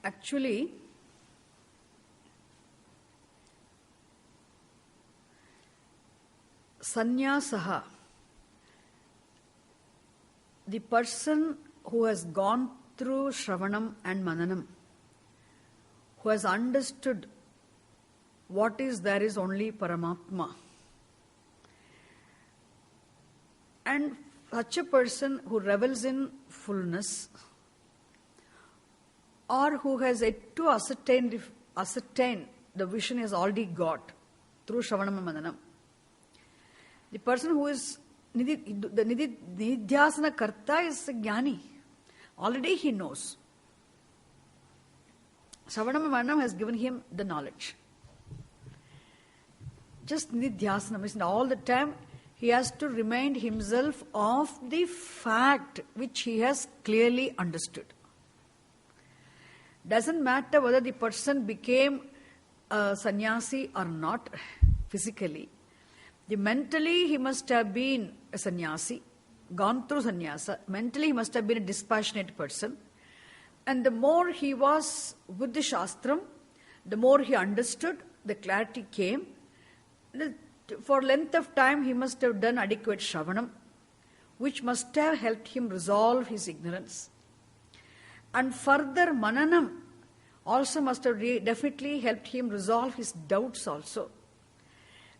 actually, sannyasaha, the person who has gone through Shravanam and Mananam, who has understood what is there is only Paramatma, and such a person who revels in fullness, or who has yet to ascertain the vision he has already got through Shravanam and Mananam. The person who is the Nidhyasana Karta is a Jnani. Already he knows. Shravanam and Mananam has given him the knowledge. Just Nidhyasana means all the time he has to remind himself of the fact which he has clearly understood. Doesn't matter whether the person became a sannyasi or not physically. Mentally he must have been a sannyasi, gone through sannyasa. Mentally he must have been a dispassionate person. And the more he was with the Shastram, the more he understood, the clarity came. For length of time he must have done adequate Shravanam, which must have helped him resolve his ignorance. And further Mananam also must have definitely helped him resolve his doubts also.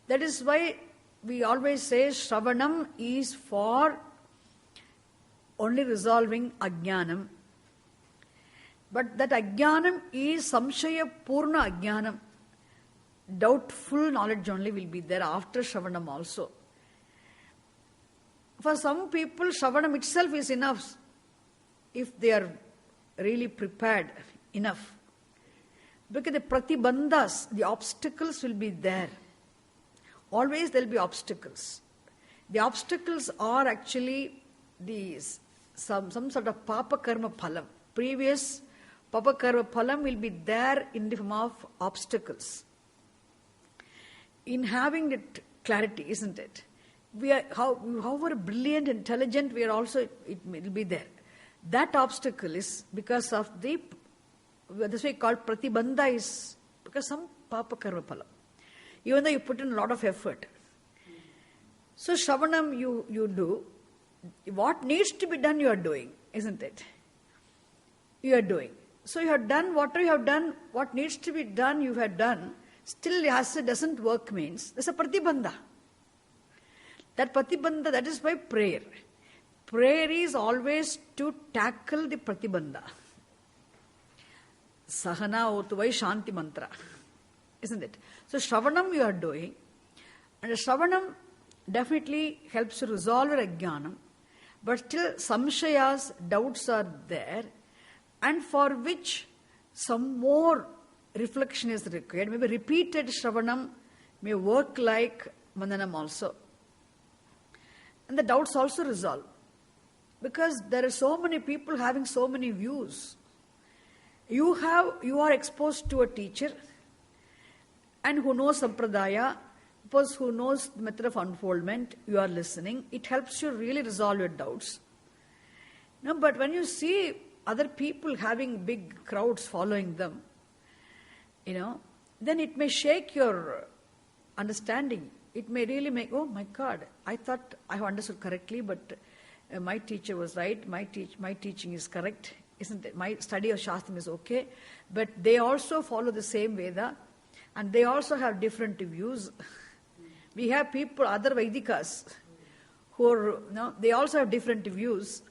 That is why we always say Shravanam is for only resolving Ajnanam. But that Ajnanam is Samshaya Purna Ajnanam. Doubtful knowledge only will be there after Shravanam also. For some people, Shravanam itself is enough if they are really prepared enough. Because the pratibandhas, the obstacles will be there. Always there will be obstacles. The obstacles are actually some sort of papa karma phalam. Previous papa karma phalam will be there in the form of obstacles. In having that clarity, isn't it? We are, however brilliant, intelligent, we are also, it will be there. That obstacle is because of that's why called pratibandha is because some papa karma phala. Even though you put in a lot of effort. So Shravanam you do. What needs to be done you are doing, isn't it? You are doing. So you have done whatever you have done, what needs to be done you have done. Still as it doesn't work means there's a pratibandha. That pratibandha, that is why prayer. Prayer is always to tackle the pratibandha. Sahana otuvai shanti mantra. Isn't it? So Shravanam you are doing. And Shravanam definitely helps to resolve your ajnanam. But still samshayas, doubts are there. And for which some more reflection is required. Maybe repeated Shravanam may work like Mananam also. And the doubts also resolve. Because there are so many people having so many views. You are exposed to a teacher and who knows Sampradaya, who knows the method of unfoldment, you are listening. It helps you really resolve your doubts. No, but when you see other people having big crowds following them, then it may shake your understanding. It may really make, oh my God, I thought I have understood correctly, but my teacher was right, my teaching is correct, isn't it? My study of Shastram is okay, but they also follow the same Veda, and they also have different views. We have people, other Vedikas, who are, they also have different views.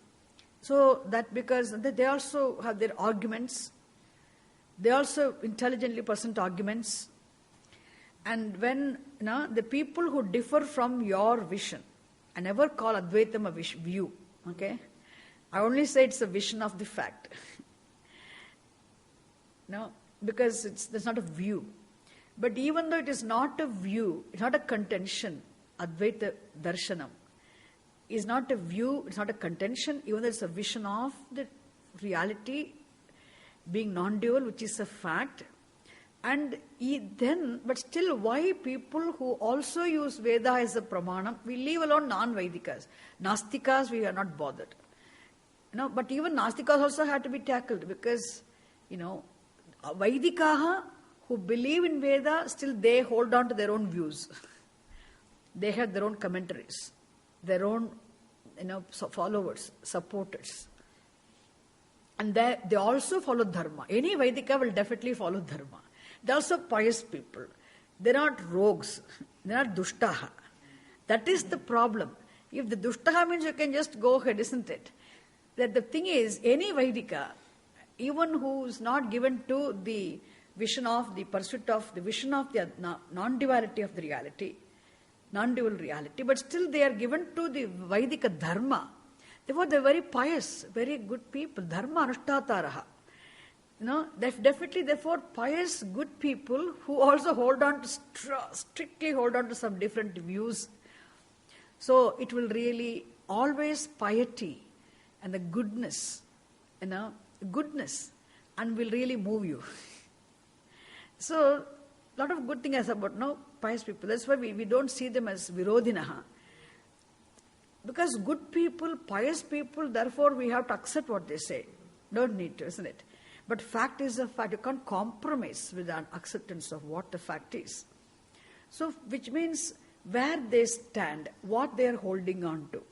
So that because they also have their arguments, they also intelligently present arguments. And when the people who differ from your vision, I never call Advaitam a view, okay? I only say it's a vision of the fact. Because that's not a view. But even though it is not a view, it's not a contention, Advaita Darshanam is not a view, it's not a contention, even though it's a vision of the reality being non-dual, which is a fact. And then, but still, why people who also use Veda as a pramanam, we leave alone non-Vedikas. Nastikas, we are not bothered. But even Nastikas also had to be tackled because, Vaidikaha who believe in Veda, still they hold on to their own views. They have their own commentaries, their own followers, supporters. And they also follow dharma. Any Vaidika will definitely follow dharma. They're also pious people. They're not rogues. They're not dushtaha. That is the problem. If the dushtaha means you can just go ahead, isn't it? That the thing is, any Vaidika, even who is not given to the vision of the pursuit of the vision of the non-duality of the reality, non-dual reality, but still they are given to the Vaidika dharma. Therefore, they're very pious, very good people. Dharma anushtataraha. Definitely, therefore, pious, good people who also hold on to, strictly hold on to some different views. So, it will really always piety and the goodness, goodness, and will really move you. So, a lot of good things about pious people. That's why we don't see them as virodhinaha. Because good people, pious people, therefore we have to accept what they say. Don't need to, isn't it? But fact is a fact. You can't compromise with an acceptance of what the fact is. So, which means where they stand, what they are holding on to.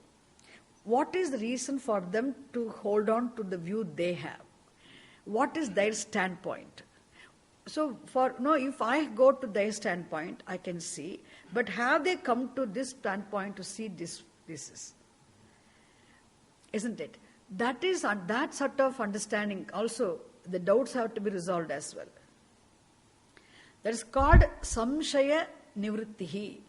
What is the reason for them to hold on to the view they have? What is their standpoint? So, if I go to their standpoint, I can see, but have they come to this standpoint to see this is? Isn't it? That sort of understanding also, the doubts have to be resolved as well. That is called samshaya nivrittihi,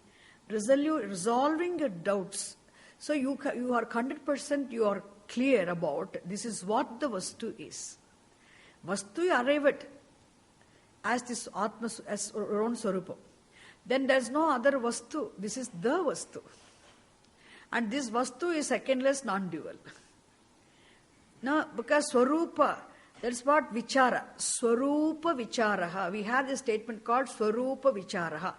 resolving your doubts. So you are 100%, you are clear about this is what the vastu is. Vastu you arrive at as this atma, as your own swarupa. Then there is no other vastu. This is the vastu. And this vastu is secondless, non-dual. Now, because swarupa, that's what vichara. Swarupa vicharaha. We have this statement called swarupa vicharaha.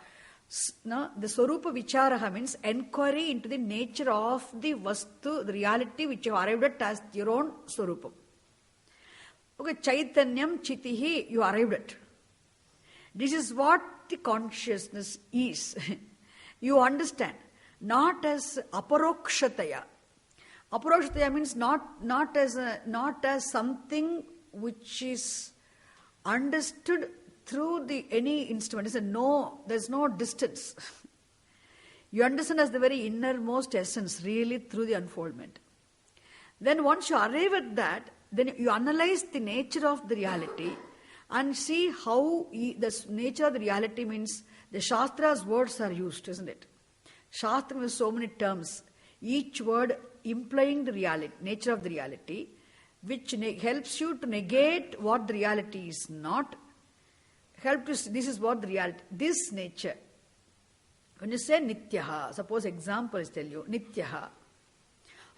Now, the swarupa vicharaha means enquiry into the nature of the vastu, the reality which you arrived at as your own swarupam. Okay, chaitanyam chitihi, you arrived at. This is what the consciousness is. You understand. Not as aparokshataya. Aparokshataya means not as something which is understood through any instrument. There's no distance. You understand as the very innermost essence, really through the unfoldment. Then once you arrive at that, then you analyze the nature of the reality and see how the nature of the reality means. The Shastra's words are used, isn't it? Shastra has so many terms, each word implying the reality, nature of the reality, which helps you to negate what the reality is not. This is what the reality, this nature. When you say nityaha, suppose example is tell you, nityaha,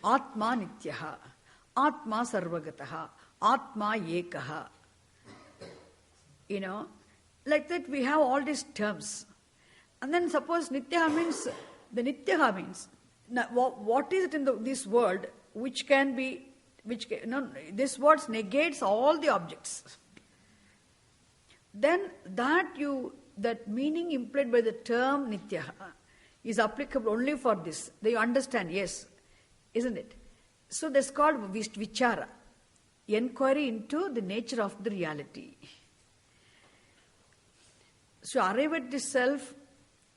atma nityaha, atma sarvagataha, atma ekaha. Like that we have all these terms. And then suppose nityaha means, what is it in this world which can be, this word negates all the objects. Then that meaning implied by the term nityaha is applicable only for this. They understand, yes, isn't it? So that's called vichara, inquiry into the nature of the reality. So arrive at this self,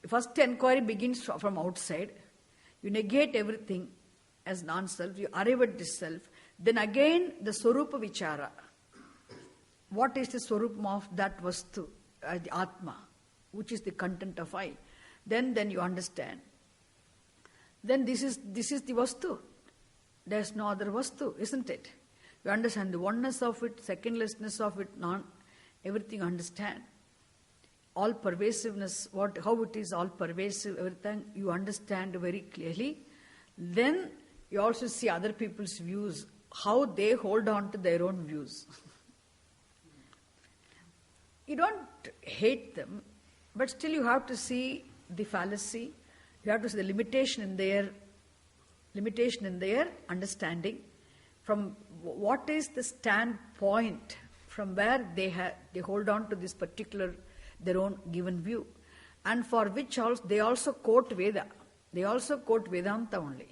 first inquiry begins from outside. You negate everything as non-self, you arrive at this self. Then again the swarupa vichara. What is the swarupam of that vastu, the atma, which is the content of I? Then you understand. Then this is the vastu. There's no other vastu, isn't it? You understand the oneness of it, secondlessness of it, everything understand. All pervasiveness, how it is all pervasive, everything you understand very clearly. Then you also see other people's views, how they hold on to their own views. You don't hate them, but still you have to see the fallacy, you have to see the limitation in their understanding from what is the standpoint from where they hold on to this particular, their own given view, and for which also they also quote Veda. They also quote Vedanta only.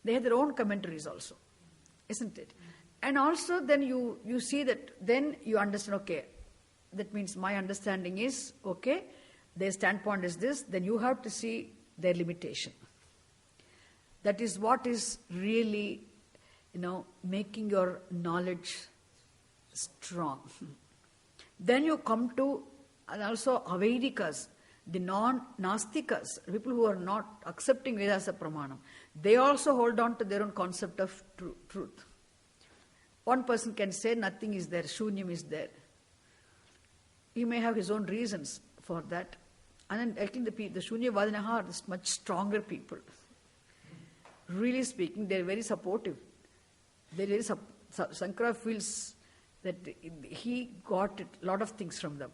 They have their own commentaries also, isn't it? And also then you see that, then you understand, okay, that means my understanding is, okay, their standpoint is this, then you have to see their limitation. That is what is really, making your knowledge strong. Then you come to, and also Avedikas, the non-Nastikas, people who are not accepting Veda as a pramanam, they also hold on to their own concept of truth. One person can say nothing is there, shunyam is there. He may have his own reasons for that. And then I think the Shunyavadinaha are much stronger people. Really speaking, they are very supportive. Sankara feels that he got a lot of things from them.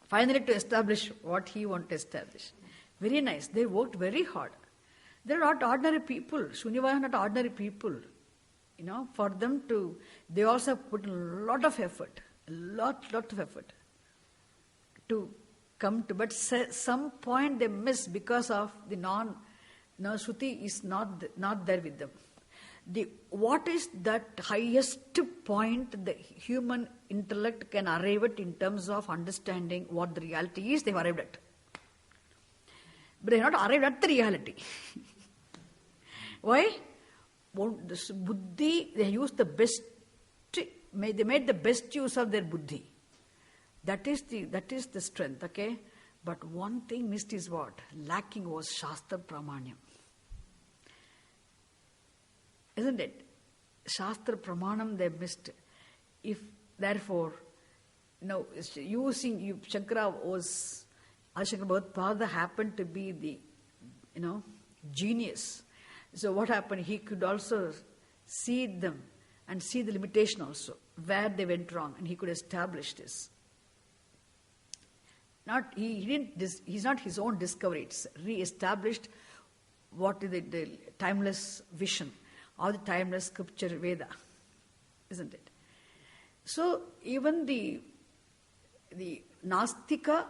Finally, to establish what he wanted to establish. Very nice. They worked very hard. They're not ordinary people. Shunyavadinaha are not ordinary people. For them to, they also put a lot of effort, a lot of effort to come to, but some point they miss because of the Shruti is not there with them. What is that highest point the human intellect can arrive at in terms of understanding what the reality is, they've arrived at. But they have not arrived at the reality. Why? This buddhi, they used the best, they made the best use of their buddhi. That is the strength, okay? But one thing missed is what? Lacking was Shastra Pramanyam. Isn't it? Shastra Pramanam they missed. If, therefore, using, Shankara was, Ashankara Bhagavad happened to be the, genius. So what happened? He could also see them and see the limitation also, where they went wrong, and he could establish this. He's not his own discovery, it's re-established what is the timeless vision or the timeless scripture Veda, isn't it? So even the Nastika,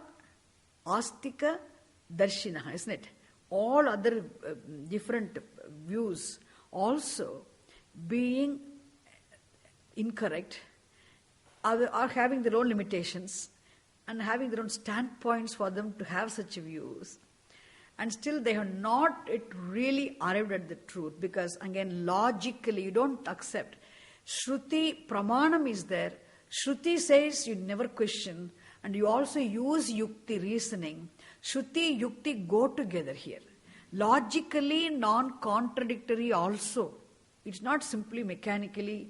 Astika, Darshina, isn't it? All other different views also being incorrect are having their own limitations and having their own standpoints for them to have such views. And still they have not really arrived at the truth, because again logically you don't accept. Shruti Pramanam is there. Shruti says you never question, and you also use Yukti reasoning. Shruti, Yukti go together here. Logically non-contradictory also. It's not simply mechanically,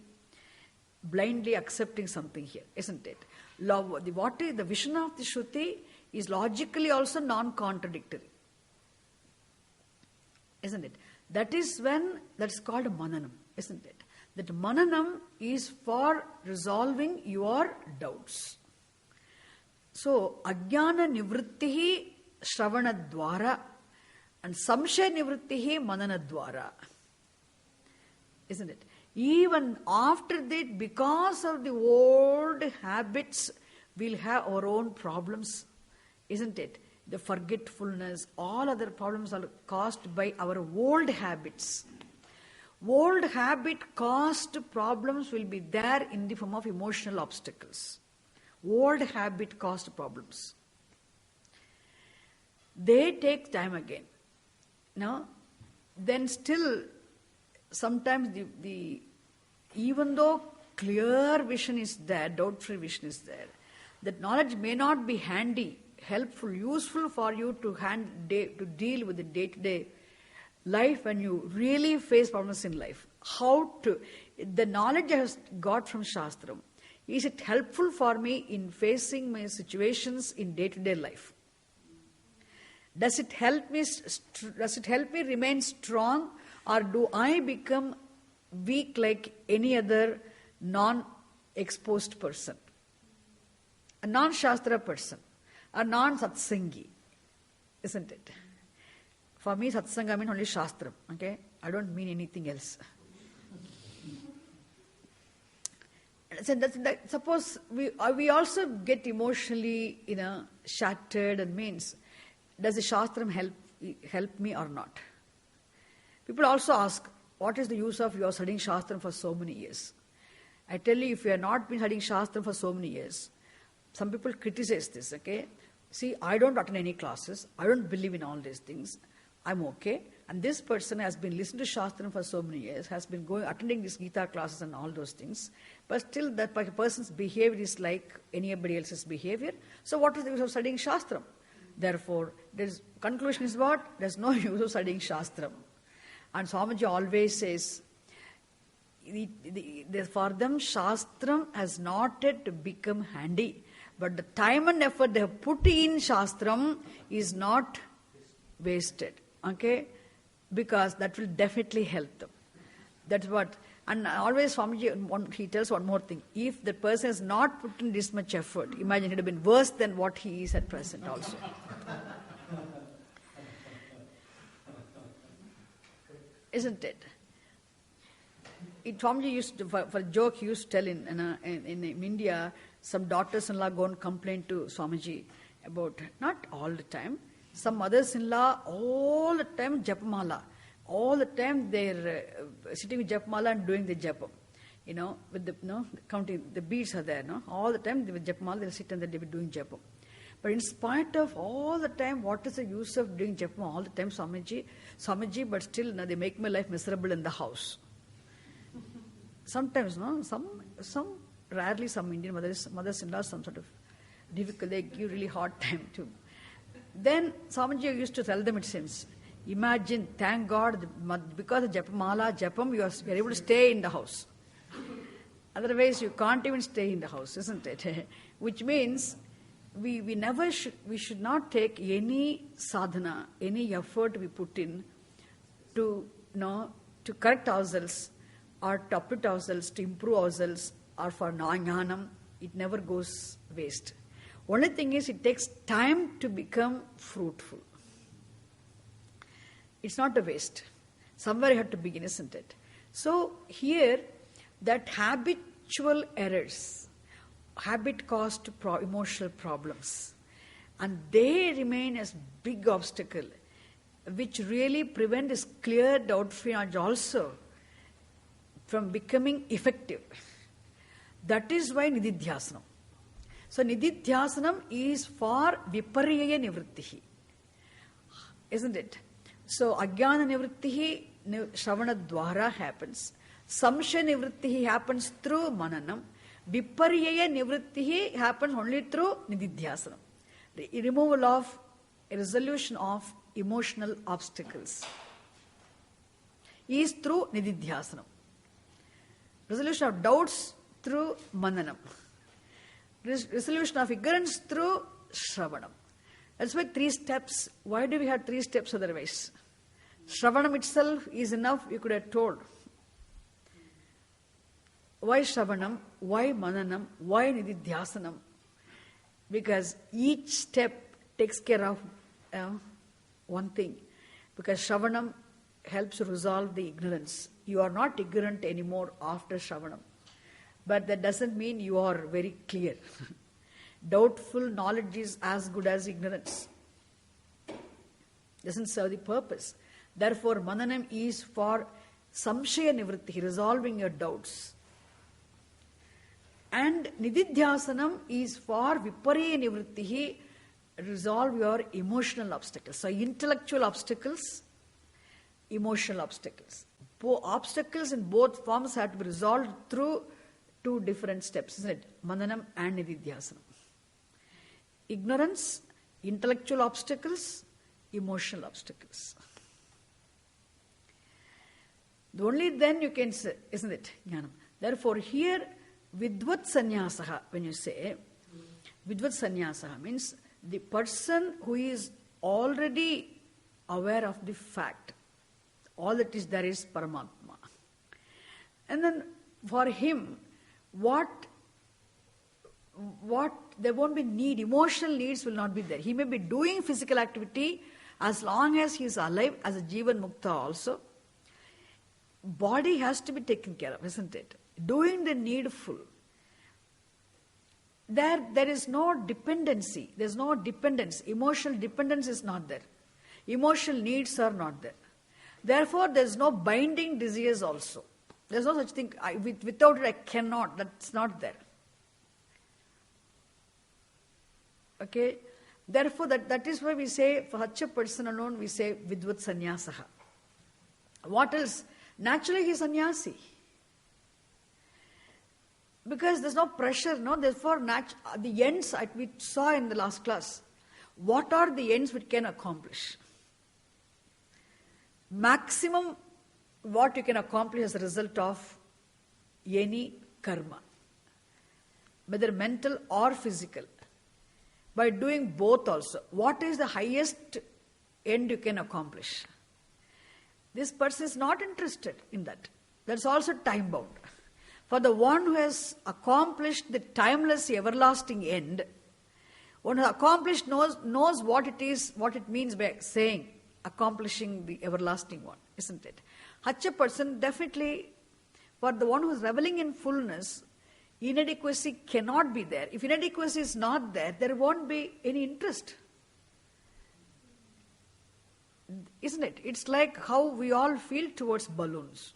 blindly accepting something here, isn't it? What is the vision of the Shruti is logically also non-contradictory. Isn't it? That is when, that's called Mananam, isn't it? That Mananam is for resolving your doubts. So, Ajnana Nivrittihi Shravana Dwara and Samshaya Nivrittihi Manana Dwara. Isn't it? Even after that, because of the old habits, we'll have our own problems, isn't it? The forgetfulness, all other problems are caused by our old habits. Old habit caused problems will be there in the form of emotional obstacles. Old habit caused problems. They take time again. Then still, sometimes even though clear vision is there, doubt-free vision is there, that knowledge may not be handy, helpful, useful for you to deal with the day-to-day life when you really face problems in life. The knowledge I have got from Shastram, is it helpful for me in facing my situations in day-to-day life? Does it help me remain strong, or do I become weak like any other non-exposed person? A non-Shastra person, a non-Satsangi, isn't it? For me, Satsanga means only Shastram, okay? I don't mean anything else. So suppose we also get emotionally, shattered, and means, does the Shastram help me or not? People also ask, what is the use of your studying Shastram for so many years? I tell you, if you have not been studying Shastram for so many years, some people criticize this, okay? See, I don't attend any classes. I don't believe in all these things. I'm okay. And this person has been listening to Shastram for so many years, has been attending these Gita classes and all those things. But still that person's behavior is like anybody else's behavior. So what is the use of studying Shastram? Therefore, conclusion is what? There's no use of studying Shastram. And Swamiji always says, for them, Shastram has not yet become handy. But the time and effort they have put in Shastram is not wasted. Okay? Because that will definitely help them. That's what. And always Swamiji, he tells one more thing. If the person has not put in this much effort, imagine it would have been worse than what he is at present also. Isn't it? Swamiji used to, for a joke, he used to tell in India, some daughters-in-law go and complain to Swamiji about, not all the time, some mothers-in-law all the time japamala. All the time they're sitting with japamala and doing the japam. With the, counting, the beads are there, all the time with japamala they'll sit and they'll be doing japam. But in spite of all the time, what is the use of doing japam all the time, Swamiji, but still they make my life miserable in the house. Sometimes, rarely some Indian mothers-in-law, some sort of difficult, they give really hard time too. Then Swamiji used to tell them, it seems, imagine, thank God, because of japam, you are able to stay in the house. Otherwise, you can't even stay in the house, isn't it? Which means, we should not take any sadhana, any effort we put in to correct ourselves or to uplift ourselves, to improve ourselves, or for jnanam. It never goes waste. Only thing is, it takes time to become fruitful. It's not a waste. Somewhere you have to begin, isn't it? So here, that habitual errors, habit caused emotional problems, and they remain as big obstacle, which really prevent this clear doubt-free knowledge also from becoming effective. That is why Nididhyasanam. So Nididhyasanam is for Viparyaya Nivrittihi. Isn't it? So Ajnana Nivrittihi, Shravana Dwara happens. Samshaya Nivrittihi happens through Mananam. Viparyaya Nivrittihi happens only through Nididhyasanam. The removal of, a resolution of emotional obstacles is through Nididhyasanam. Resolution of doubts through Mananam. Resolution of ignorance through Shravanam. That's why 3 steps. Why do we have 3 steps otherwise? Shravanam itself is enough, you could have told. Why Shravanam? Why Mananam? Why Nididhyasanam? Because each step takes care of one thing. Because Shravanam helps resolve the ignorance. You are not ignorant anymore after Shravanam. But that doesn't mean you are very clear. Doubtful knowledge is as good as ignorance. Doesn't serve the purpose. Therefore, Mananam is for Samshaya Nivritti, resolving your doubts. And Nididhyasanam is for Viparya Nivritti, resolve your emotional obstacles. So intellectual obstacles, emotional obstacles. Obstacles in both forms have to be resolved through 2 different steps, isn't it? Mananam and Nididhyasanam. Ignorance, intellectual obstacles, emotional obstacles. Only then you can say, isn't it? Jnanam. Therefore, here, Vidvat Sannyasaha, when you say, Vidvat Sannyasaha means the person who is already aware of the fact, all that is there is Paramatma. And then for him, what there won't be need, emotional needs will not be there. He may be doing physical activity as long as he is alive, as a Jivan Mukta also. Body has to be taken care of, isn't it? Doing the needful. there is no dependency. There's no dependence. Emotional dependence is not there. Emotional needs are not there. Therefore, there's no binding desires also. There's no such thing. Without it, I cannot. That's not there. Okay? Therefore, that is why we say, for such a person alone, we say, vidvat sannyasaha. What else? Naturally, he's sannyasi. Because there's no pressure, no? Therefore, the ends we saw in the last class. What are the ends which can accomplish? Maximum what you can accomplish as a result of any karma, whether mental or physical. By doing both also. What is the highest end you can accomplish? This person is not interested in that. That's also time bound. For the one who has accomplished the timeless everlasting end, one who has accomplished knows what it is, what it means by saying, accomplishing the everlasting one, isn't it? Such a person definitely, for the one who is reveling in fullness, inadequacy cannot be there. If inadequacy is not there, there won't be any interest. Isn't it? It's like how we all feel towards balloons.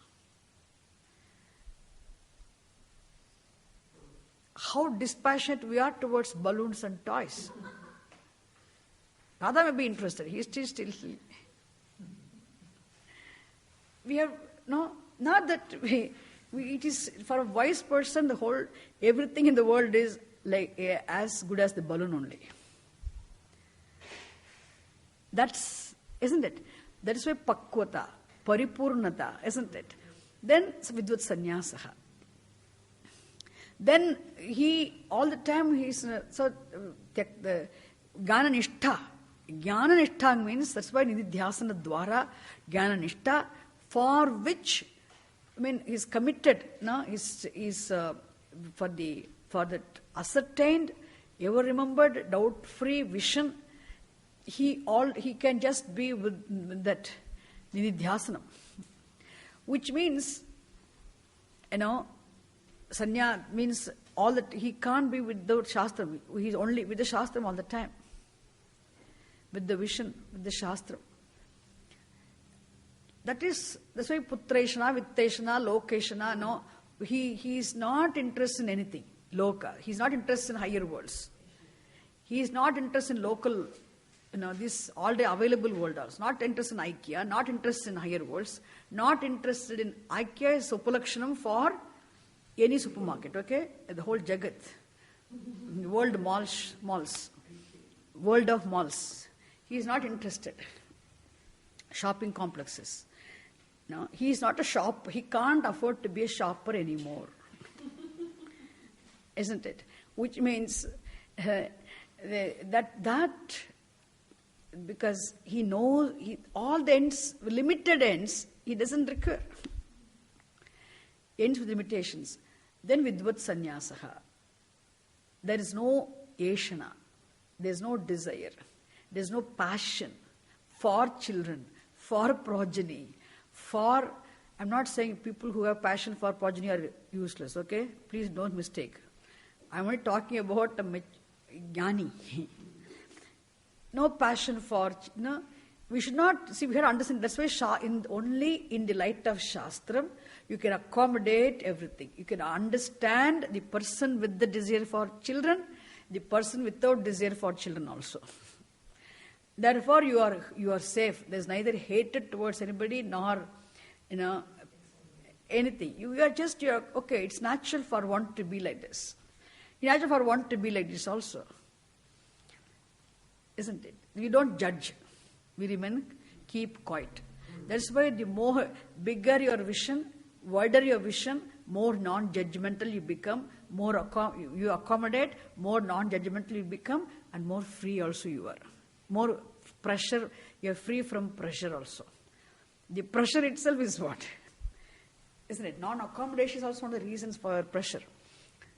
How dispassionate we are towards balloons and toys. Radha may be interested. He is still. We have, no, not that it is, for a wise person, everything in the world is like as good as the balloon only. That's, isn't it? That is why pakvata, paripurnata, isn't it? Then vidvat sannyasaha. Then all the time the jnana nishtha. Jnana nishtha means, that's why nididhyasana dwara, jnana nishtha, for which, he's committed, he's for that ascertained, ever remembered, doubt-free vision. He can just be with that nididhyasana, which means, sanya means all that he can't be without shastra. He's only with the shastra all the time, with the vision, with the shastra. That's why putreshana, vitteshana, lokeshana, no. He is not interested in anything, loka. He's not interested in higher worlds. He is not interested in local, this all-day available world also. Not interested in Aikya, not interested in higher worlds, not interested in Aikya is upalakshanam for any supermarket, okay? The whole Jagat. World malls. World of malls. He is not interested. Shopping complexes. No, he is not a shopper. He can't afford to be a shopper anymore. Isn't it? Which means that because he knows all the ends, limited ends, he doesn't require. Ends with limitations. Then vidvat sannyasaha. There is no yeshana. There is no desire. There is no passion for children, for progeny, I'm not saying people who have passion for progeny are useless, okay? Please don't mistake. I'm only talking about a jnani. No passion for, we should not, we have to understand, that's why only in the light of Shastram, you can accommodate everything. You can understand the person with the desire for children, the person without desire for children also. Therefore, you are safe. There's neither hatred towards anybody nor, anything. You are okay, it's natural for one to be like this. It's natural for one to be like this also. Isn't it? We don't judge. We remain, keep quiet. That's why the more bigger your vision, wider your vision, more non-judgmental you become, more you accommodate, more non-judgmental you become, and more free also you are. More pressure, you are free from pressure also. The pressure itself is what? Isn't it? Non-accommodation is also one of the reasons for pressure.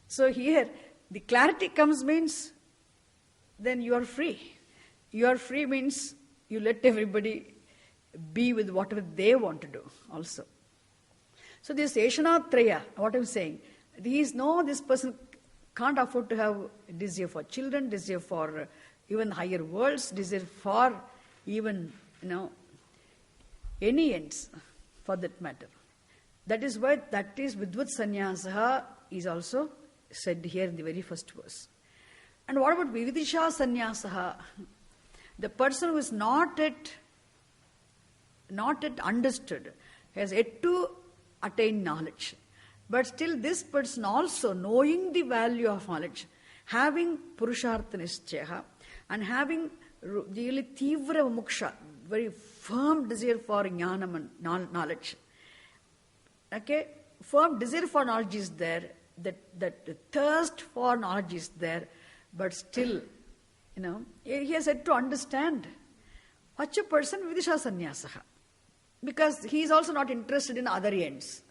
So here, the clarity comes means, then you are free. You are free means you let everybody be with whatever they want to do also. So this Eshanatraya, what I'm saying, this person can't afford to have desire for children, desire for even higher worlds, desire for even, any ends for that matter. That is why that is Vidvat Sannyasa is also said here in the very first verse. And what about Vividisha Sannyasa? The person who is not yet understood, has yet to attain knowledge. But still this person also knowing the value of knowledge, having Purushartha Nischaya, and having really Tivra Muksha, very firm desire for jnanam and knowledge. Okay, firm desire for knowledge is there, that thirst for knowledge is there, but still, he has yet to understand. Such a person, Vidisha Sannyasa, because he is also not interested in other ends.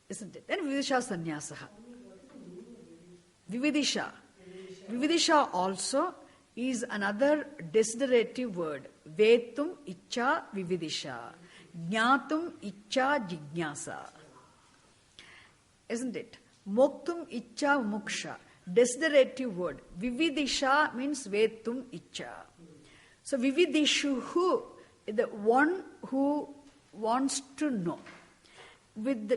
Isn't it? Then Vividisha Sannyasa. Vividisha. Vividisha also is another desiderative word. Vetum Icha Vividisha. Jnatum Icha Jignasa. Isn't it? Moktum Icha Muksha. Desiderative word. Vividisha means Vetum Icha. So Vividishuhu is the one who wants to know. With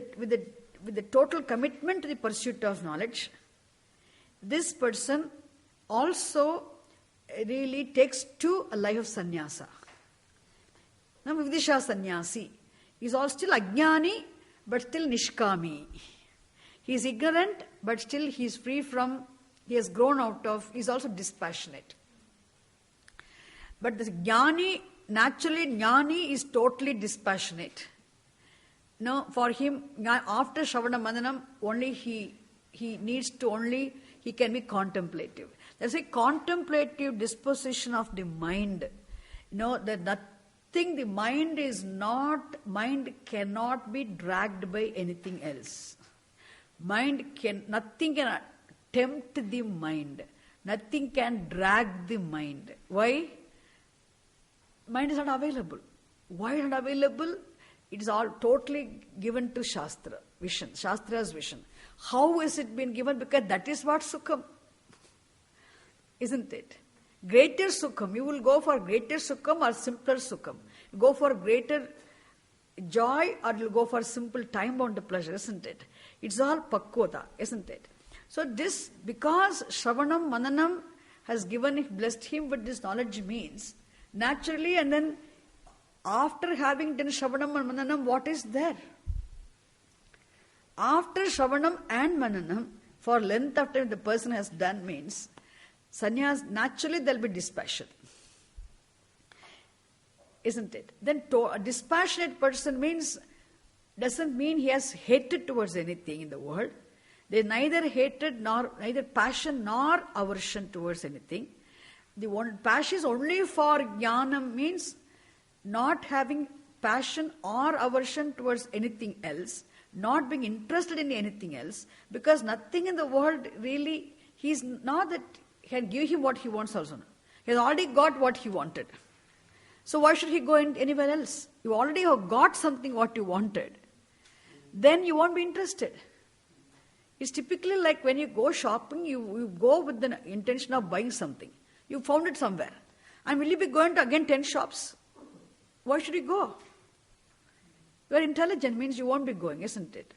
the total commitment to the pursuit of knowledge, this person also really takes to a life of sannyasa. Now Vividisha Sannyasi is all still ajnani, but still nishkami. He is ignorant, but still he is free from, he has grown out of, he is also dispassionate. But the jnani, naturally jnani is totally dispassionate. No, for him, after Shravana Mananam, only he needs to only, he can be contemplative. There's a contemplative disposition of the mind. That nothing, the mind cannot be dragged by anything else. Nothing can tempt the mind. Nothing can drag the mind. Why? Mind is not available. Why not available? It is all totally given to Shastra, vision, Shastra's vision. How is it been given? Because that is what Sukham. Isn't it? Greater Sukham. You will go for greater Sukham or simpler Sukham. You go for greater joy or you will go for simple time-bound pleasure, isn't it? It's all Pakkota, isn't it? So this, because Shravanam, Mananam has blessed him with this knowledge means, naturally, and then after having done Shravanam and Mananam, what is there? After Shravanam and Mananam, for length of time the person has done means, sannyas, naturally there will be dispassion. Isn't it? Then a dispassionate person doesn't mean he has hatred towards anything in the world. There is neither hatred neither passion nor aversion towards anything. The one passion is only for jnanam, means not having passion or aversion towards anything else, not being interested in anything else, because nothing in the world really, he's not that can give him what he wants also. He has already got what he wanted. So why should he go anywhere else? You already have got something what you wanted. Then you won't be interested. It's typically like when you go shopping, you go with the intention of buying something. You found it somewhere. And will you be going to again 10 shops? Why should you go? You are intelligent, means you won't be going, isn't it?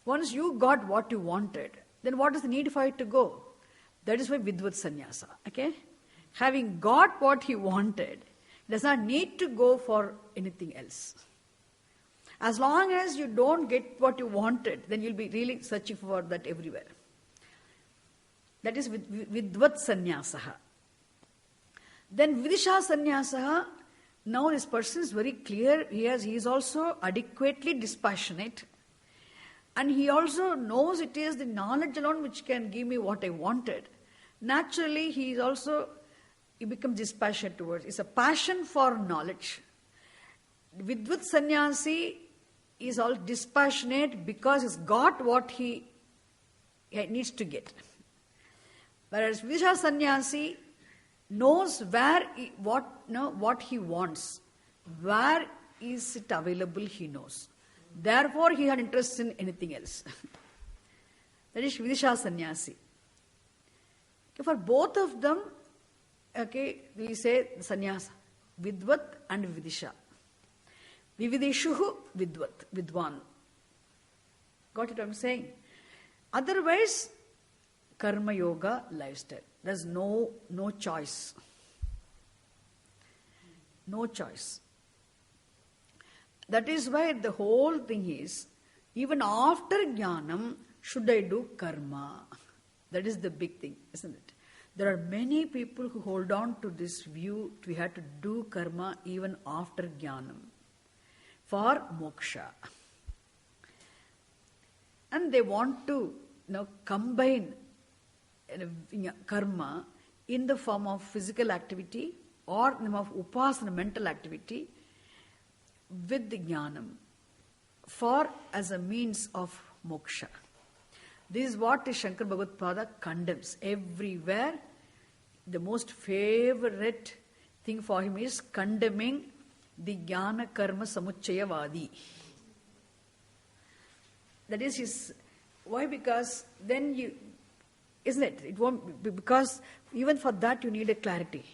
Once you got what you wanted, then what is the need for it to go? That is why Vidvat Sannyasa. Okay? Having got what he wanted, does not need to go for anything else. As long as you don't get what you wanted, then you'll be really searching for that everywhere. That is Vidvat Sannyasa. Then Vidisha Sannyasa, now this person is very clear, he is also adequately dispassionate, and he also knows it is the knowledge alone which can give me what I wanted. Naturally, he becomes dispassionate towards it. It's a passion for knowledge. Vidvat Sannyasi is all dispassionate because he's got what he needs to get. Whereas Vidisha Sannyasi knows what he wants. Where is it available, he knows. Therefore, he had interest in anything else. That is Vidisha Sannyasi. Okay, for both of them, okay, we say sannyasa, Vidvat and Vidisha. Vividishuhu Vidvat, Vidwan. Got it what I'm saying? Otherwise, karma yoga lifestyle. There's no choice. No choice. That is why the whole thing is, even after jnanam, should I do karma? That is the big thing, isn't it? There are many people who hold on to this view, we have to do karma even after jnanam for moksha. And they want to combine karma in the form of physical activity or in the form of upasana, mental activity, with the jnanam for as a means of moksha. This is what Shankar Bhagavad-pada condemns everywhere. The most favorite thing for him is condemning the jnana karma samuchayavadi. That is his. Why? Because then you, isn't it? It won't be, because even for that you need a clarity.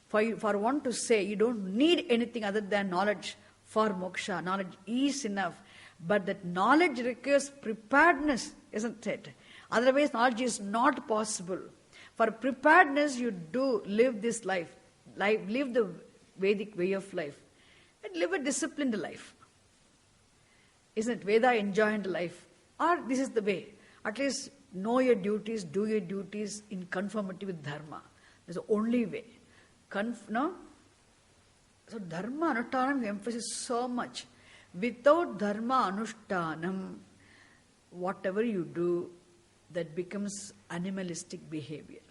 For one to say you don't need anything other than knowledge for moksha. Knowledge is enough. But that knowledge requires preparedness, isn't it? Otherwise, knowledge is not possible. For preparedness, you do live this life, live the Vedic way of life, and live a disciplined life. Isn't it? Veda enjoined life. Or this is the way. At least know your duties, do your duties in conformity with dharma. That's the only way. No? So dharma anushtanam emphasizes so much. Without dharma anushtanam, whatever you do, that becomes animalistic behavior.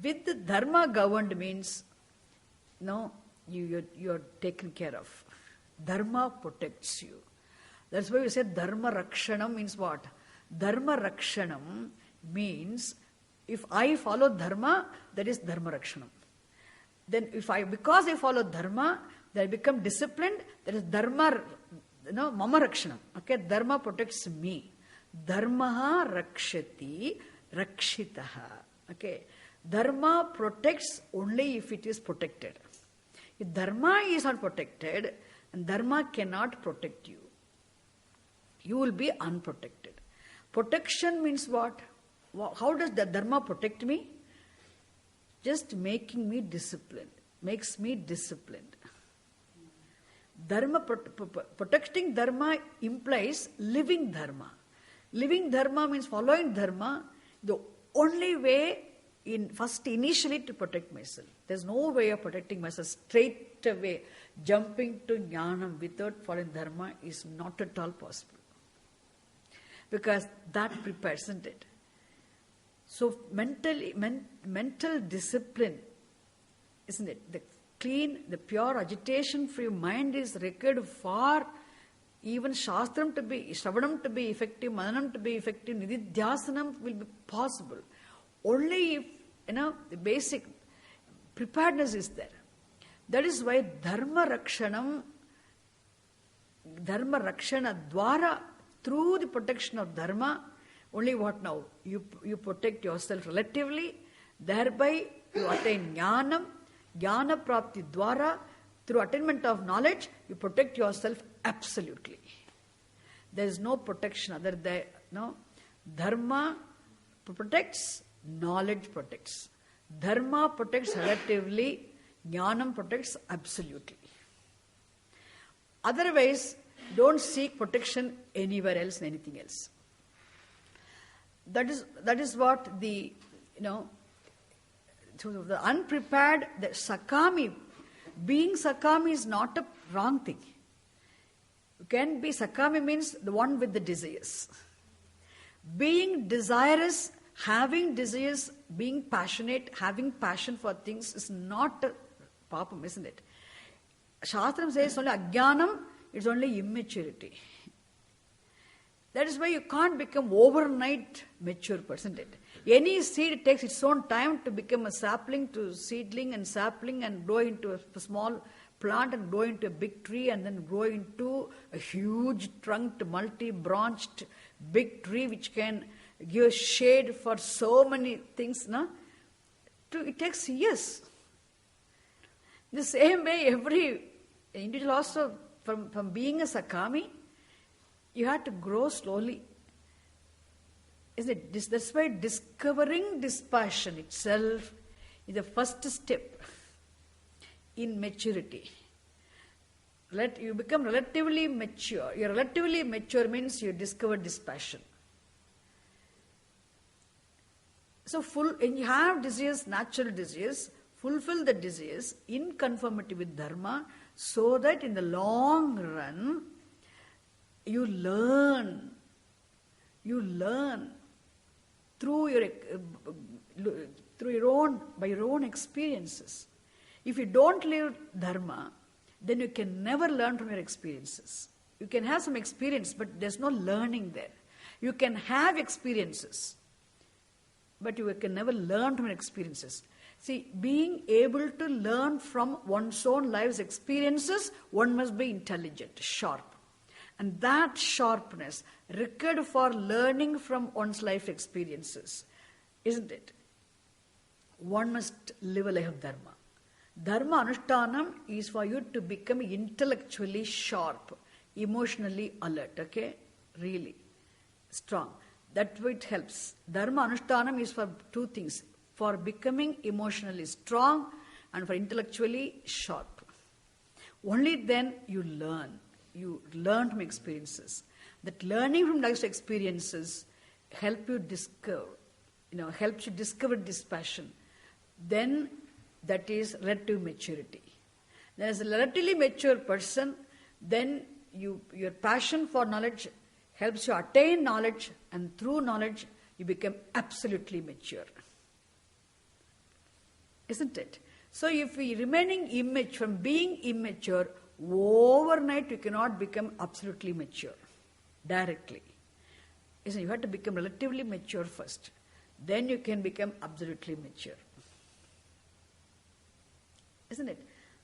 With the dharma governed means, you're taken care of. Dharma protects you. That's why we say dharma rakshanam means what? Dharma rakshanam means if I follow dharma, that is dharma rakshanam. Then because I follow dharma, then I become disciplined, that is dharma, mama rakshanam. Okay, dharma protects me. Dharma rakshati rakshitaha. Okay, dharma protects only if it is protected. If dharma is not protected, and dharma cannot protect you, you will be unprotected. Protection means what? How does the dharma protect me? Just making me disciplined. Makes me disciplined. Dharma, protecting dharma implies living dharma. Living dharma means following dharma. The only way initially to protect myself. There's no way of protecting myself straight away. Jumping to jnanam without following dharma is not at all possible. Because that prepares, isn't it? So mental discipline, isn't it? The pure agitation-free mind is required for even shastram to be, shravanam to be effective, mananam to be effective, nididhyasanam will be possible. Only if, the basic preparedness is there. That is why dharma rakshana dwara, through the protection of dharma, only what now? You protect yourself relatively, thereby you attain jnanam, jnana prapti dwara, through attainment of knowledge, you protect yourself absolutely. There is no protection other than, dharma protects, knowledge protects. Dharma protects relatively, jnanam protects absolutely. Otherwise, don't seek protection anywhere else and anything else. That is what the unprepared, the sakami, being sakami is not a wrong thing. You can be sakami means the one with the desires. Being desirous, having desires, being passionate, having passion for things is not a papam, isn't it? Shastram says only ajnanam, it's only immaturity. That is why you can't become overnight mature person. Any seed takes its own time to become a sapling to seedling and sapling and grow into a small plant and grow into a big tree and then grow into a huge trunked, multi-branched big tree which can give shade for so many things. No? It takes years. The same way every individual also, from being a Sakami, you have to grow slowly. Isn't it? That's why discovering dispassion itself is the first step in maturity. You become relatively mature. You're relatively mature means you discover dispassion. So when you have desires, natural desires, fulfill the desires in conformity with Dharma, so that in the long run you learn by your own experiences. If you don't live Dharma, then you can never learn from your experiences. You can have some experience, but there's no learning there. You can have experiences, but you can never learn from your experiences. See, being able to learn from one's own life's experiences, one must be intelligent, sharp. And that sharpness required for learning from one's life experiences, isn't it? One must live a life of Dharma. Dharma Anushtanam is for you to become intellectually sharp, emotionally alert, okay? Really strong. That way it helps. Dharma Anushtanam is for two things: for becoming emotionally strong and for intellectually sharp. Only then you learn. You learn from experiences. That learning from life's experiences helps you discover dispassion. Then that is relative maturity. Then as a relatively mature person, then your passion for knowledge helps you attain knowledge, and through knowledge you become absolutely mature. Isn't it? So if we remaining from being immature, overnight you cannot become absolutely mature directly. Isn't it? You have to become relatively mature first. Then you can become absolutely mature. Isn't it?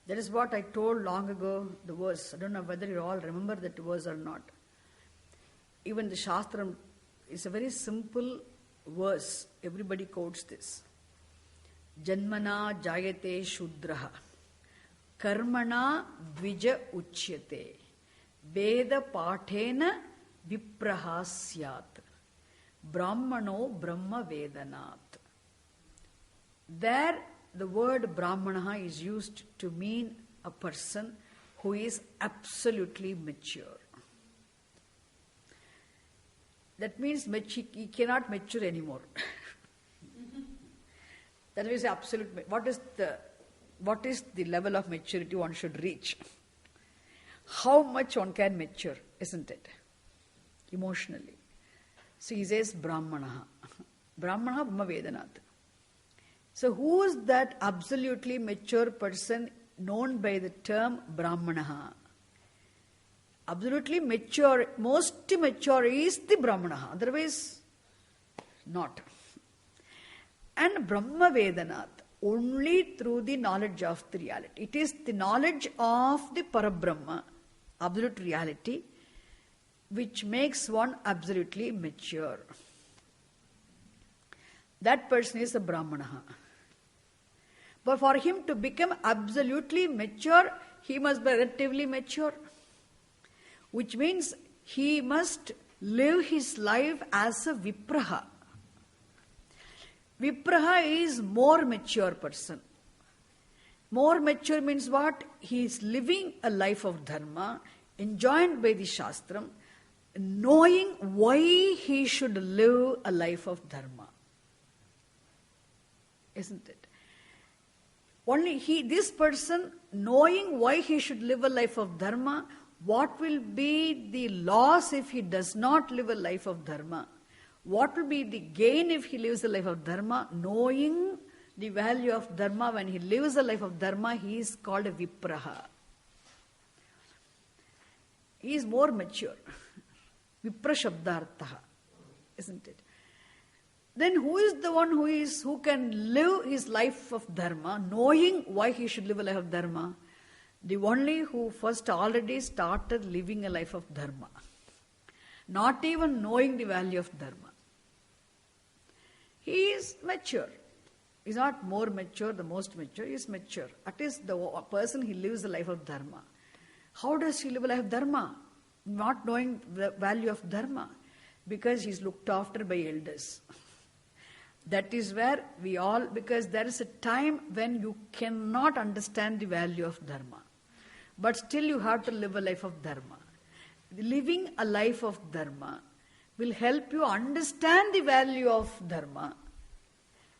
That is what I told long ago, the verse. I don't know whether you all remember that verse or not. Even the Shastram is a very simple verse. Everybody quotes this. Janmana jayate shudraha. Karmana dvija uchyate. Veda pathena vipraha syat. Brahmano brahma vedanat. There the word Brahmana is used to mean a person who is absolutely mature. That means he cannot mature anymore. That is absolute. What is the level of maturity one should reach? How much one can mature, isn't it? Emotionally. So he says Brahmana. Brahmana Brahma Vedanat. So who is that absolutely mature person known by the term Brahmana? Absolutely mature, most mature is the Brahmana, otherwise not. And Brahma Vedanat, only through the knowledge of the reality. It is the knowledge of the Parabrahma, absolute reality, which makes one absolutely mature. That person is a Brahmana. But for him to become absolutely mature, he must be relatively mature. Which means he must live his life as a Vipraha. Vipraha is more mature person. More mature means what? He is living a life of Dharma, enjoined by the Shastram, knowing why he should live a life of Dharma. Isn't it? Only this person, knowing why he should live a life of Dharma, what will be the loss if he does not live a life of Dharma? What will be the gain if he lives a life of Dharma? Knowing the value of Dharma, when he lives a life of Dharma, he is called a Vipraha. He is more mature. Vipra Shabdartha, isn't it? Then who is the one who can live his life of Dharma, knowing why he should live a life of Dharma? The only who first already started living a life of dharma, not even knowing the value of dharma. He is mature. He is not more mature, the most mature, he is mature. At least the person he lives the life of dharma. How does he live a life of dharma? Not knowing the value of dharma. Because he is looked after by elders. That is where we all, because there is a time when you cannot understand the value of dharma. But still you have to live a life of dharma. Living a life of dharma will help you understand the value of dharma.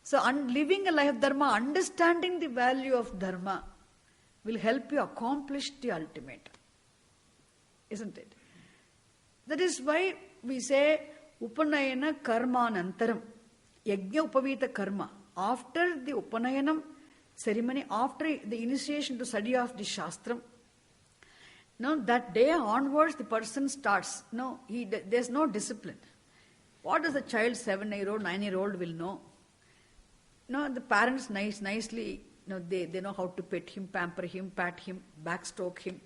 So living a life of dharma, understanding the value of dharma will help you accomplish the ultimate. Isn't it? That is why we say Upanayana Karmanantaram. Yajna Upavita Karma. After the Upanayanam ceremony, after the initiation to study of the Shastram, no, that day onwards the person starts. No, there's no discipline. What does a child, 7-year-old, 9-year-old will know? No, the parents nicely, they know how to pet him, pamper him, pat him, backstroke him.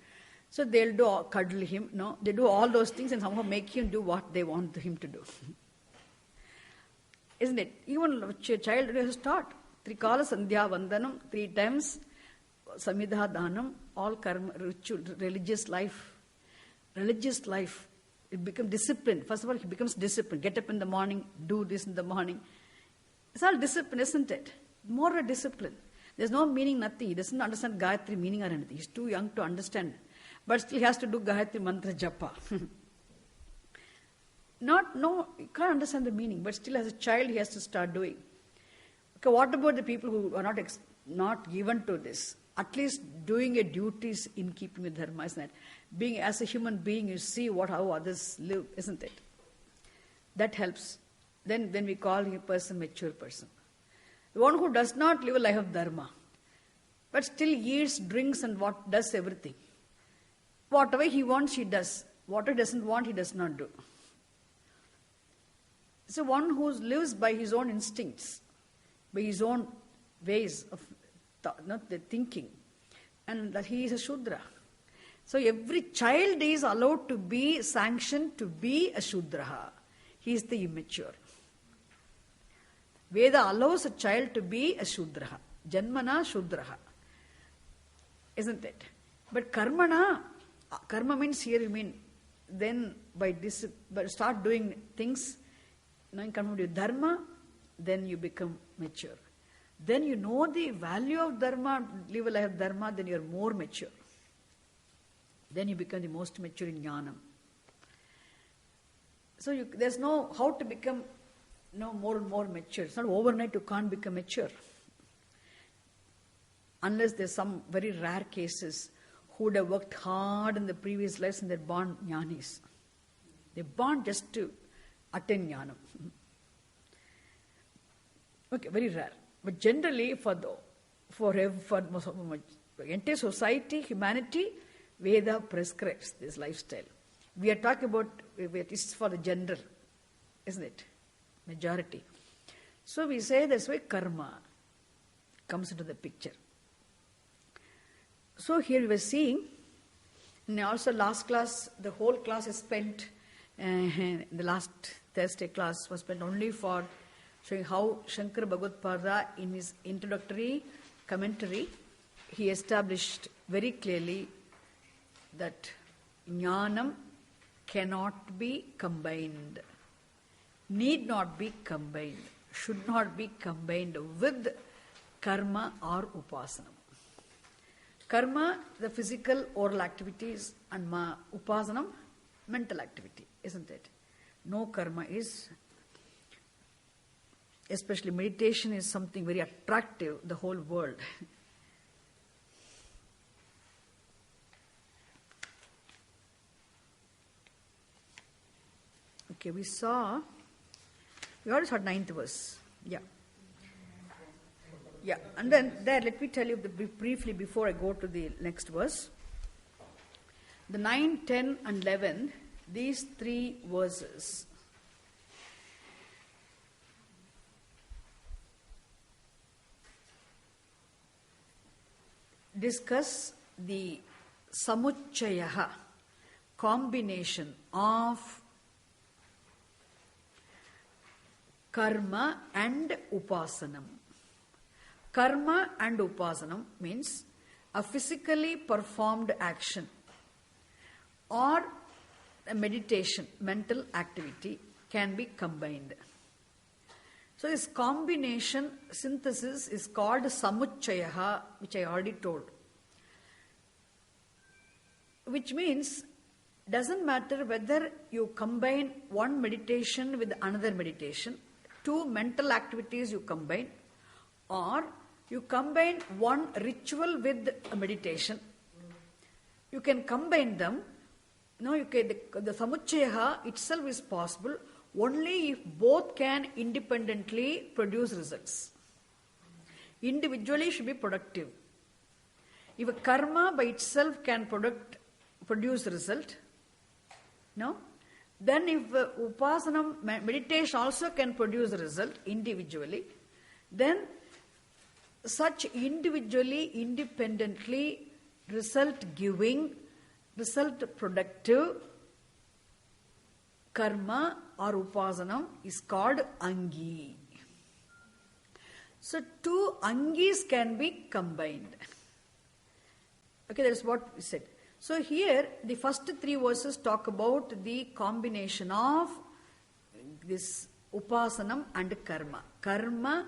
So they'll cuddle him. No, they do all those things and somehow make him do what they want him to do. Isn't it? Even a child has taught. Trikala Sandhya Vandanam, 3 times, Samidha Dhanam, all karma, ritual, religious life. Religious life. It becomes discipline. First of all, he becomes disciplined. Get up in the morning, do this in the morning. It's all discipline, isn't it? More a discipline. There's no meaning, nothing. He doesn't understand Gayatri meaning or anything. He's too young to understand. But still he has to do Gayatri Mantra Japa. You can't understand the meaning, but still as a child he has to start doing. Okay, what about the people who are not given to this? At least doing a duties in keeping with dharma, isn't it? Being as a human being, you see how others live, isn't it? That helps. Then we call a person mature person. The one who does not live a life of dharma, but still eats, drinks and does everything. Whatever he wants, he does. Whatever he doesn't want, he does not do. So one who lives by his own instincts, by his own ways of the thinking, and that he is a Shudra. So every child is allowed to be sanctioned to be a Shudra. He is the immature. Veda allows a child to be a Shudra. Janmana Shudra. Isn't it? But karma means here you mean then by start doing things. Now you come to dharma, then you become mature. Then you know the value of dharma, live a life of dharma, then you are more mature. Then you become the most mature in jnanam. So there's no how to become more and more mature. It's not overnight you can't become mature. Unless there's some very rare cases who would have worked hard in the previous lives and they're born jnanis. They're born just to attain jnanam. Okay, very rare. But generally, for entire society, humanity, Veda prescribes this lifestyle. We are talking about it's for the general, isn't it? Majority. So we say that's why karma comes into the picture. So here we were seeing, and also last class, the whole class is spent, the last Thursday class was spent only for showing how Shankara Bhagavad-pada in his introductory commentary, he established very clearly that jnanam cannot be combined, need not be combined, should not be combined with karma or upasana. Karma, the physical oral activities, and upasana, mental activity, isn't it? No karma is, especially meditation is something very attractive, the whole world. Okay, we already saw 9th verse. Yeah, and then there, let me tell you briefly before I go to the next verse. The 9, 10 and 11, these 3 verses discuss the samuchchayaha, combination of karma and upasanam. Karma and upasanam means a physically performed action or a meditation, mental activity can be combined. So this combination synthesis is called samuchchayaha, which I already told. Which means, doesn't matter whether you combine one meditation with another meditation, two mental activities you combine, or you combine one ritual with a meditation. You can combine them. No, you can, the samuchchayaha itself is possible only if both can independently produce results. Individually should be productive. If a karma by itself can produce result, no? Then if upasana, meditation also can produce a result individually, then such individually, independently result giving, result productive karma or upasanam is called angi. So two angis can be combined. Okay, that is what we said. So here the first three verses talk about the combination of this upasanam and karma. Karma,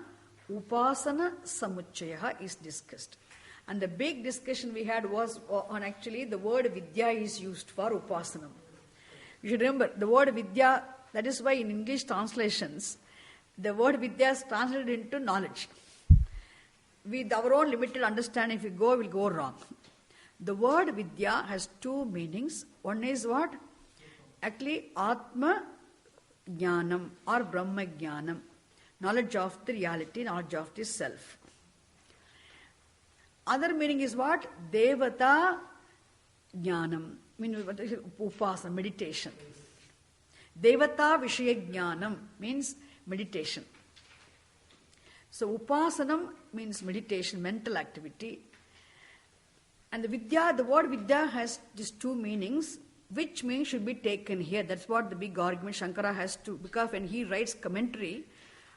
upasana, samuchchayaha is discussed. And the big discussion we had was on actually the word vidya is used for upasanam. You should remember the word vidya, that is why in English translations, the word vidya is translated into knowledge. With our own limited understanding, if we go, we'll go wrong. The word vidya has two meanings. One is what? Actually, Atma Jnanam or Brahma Jnanam. Knowledge of the reality, knowledge of the self. Other meaning is what? Devata Jnanam. Meaning upasana, meditation. Devata Vishaya Jnanam means meditation. So upasanam means meditation, mental activity. And the vidya, the word vidya has these two meanings. Which meaning should be taken here? That's what the big argument Shankara has to, because when he writes commentary,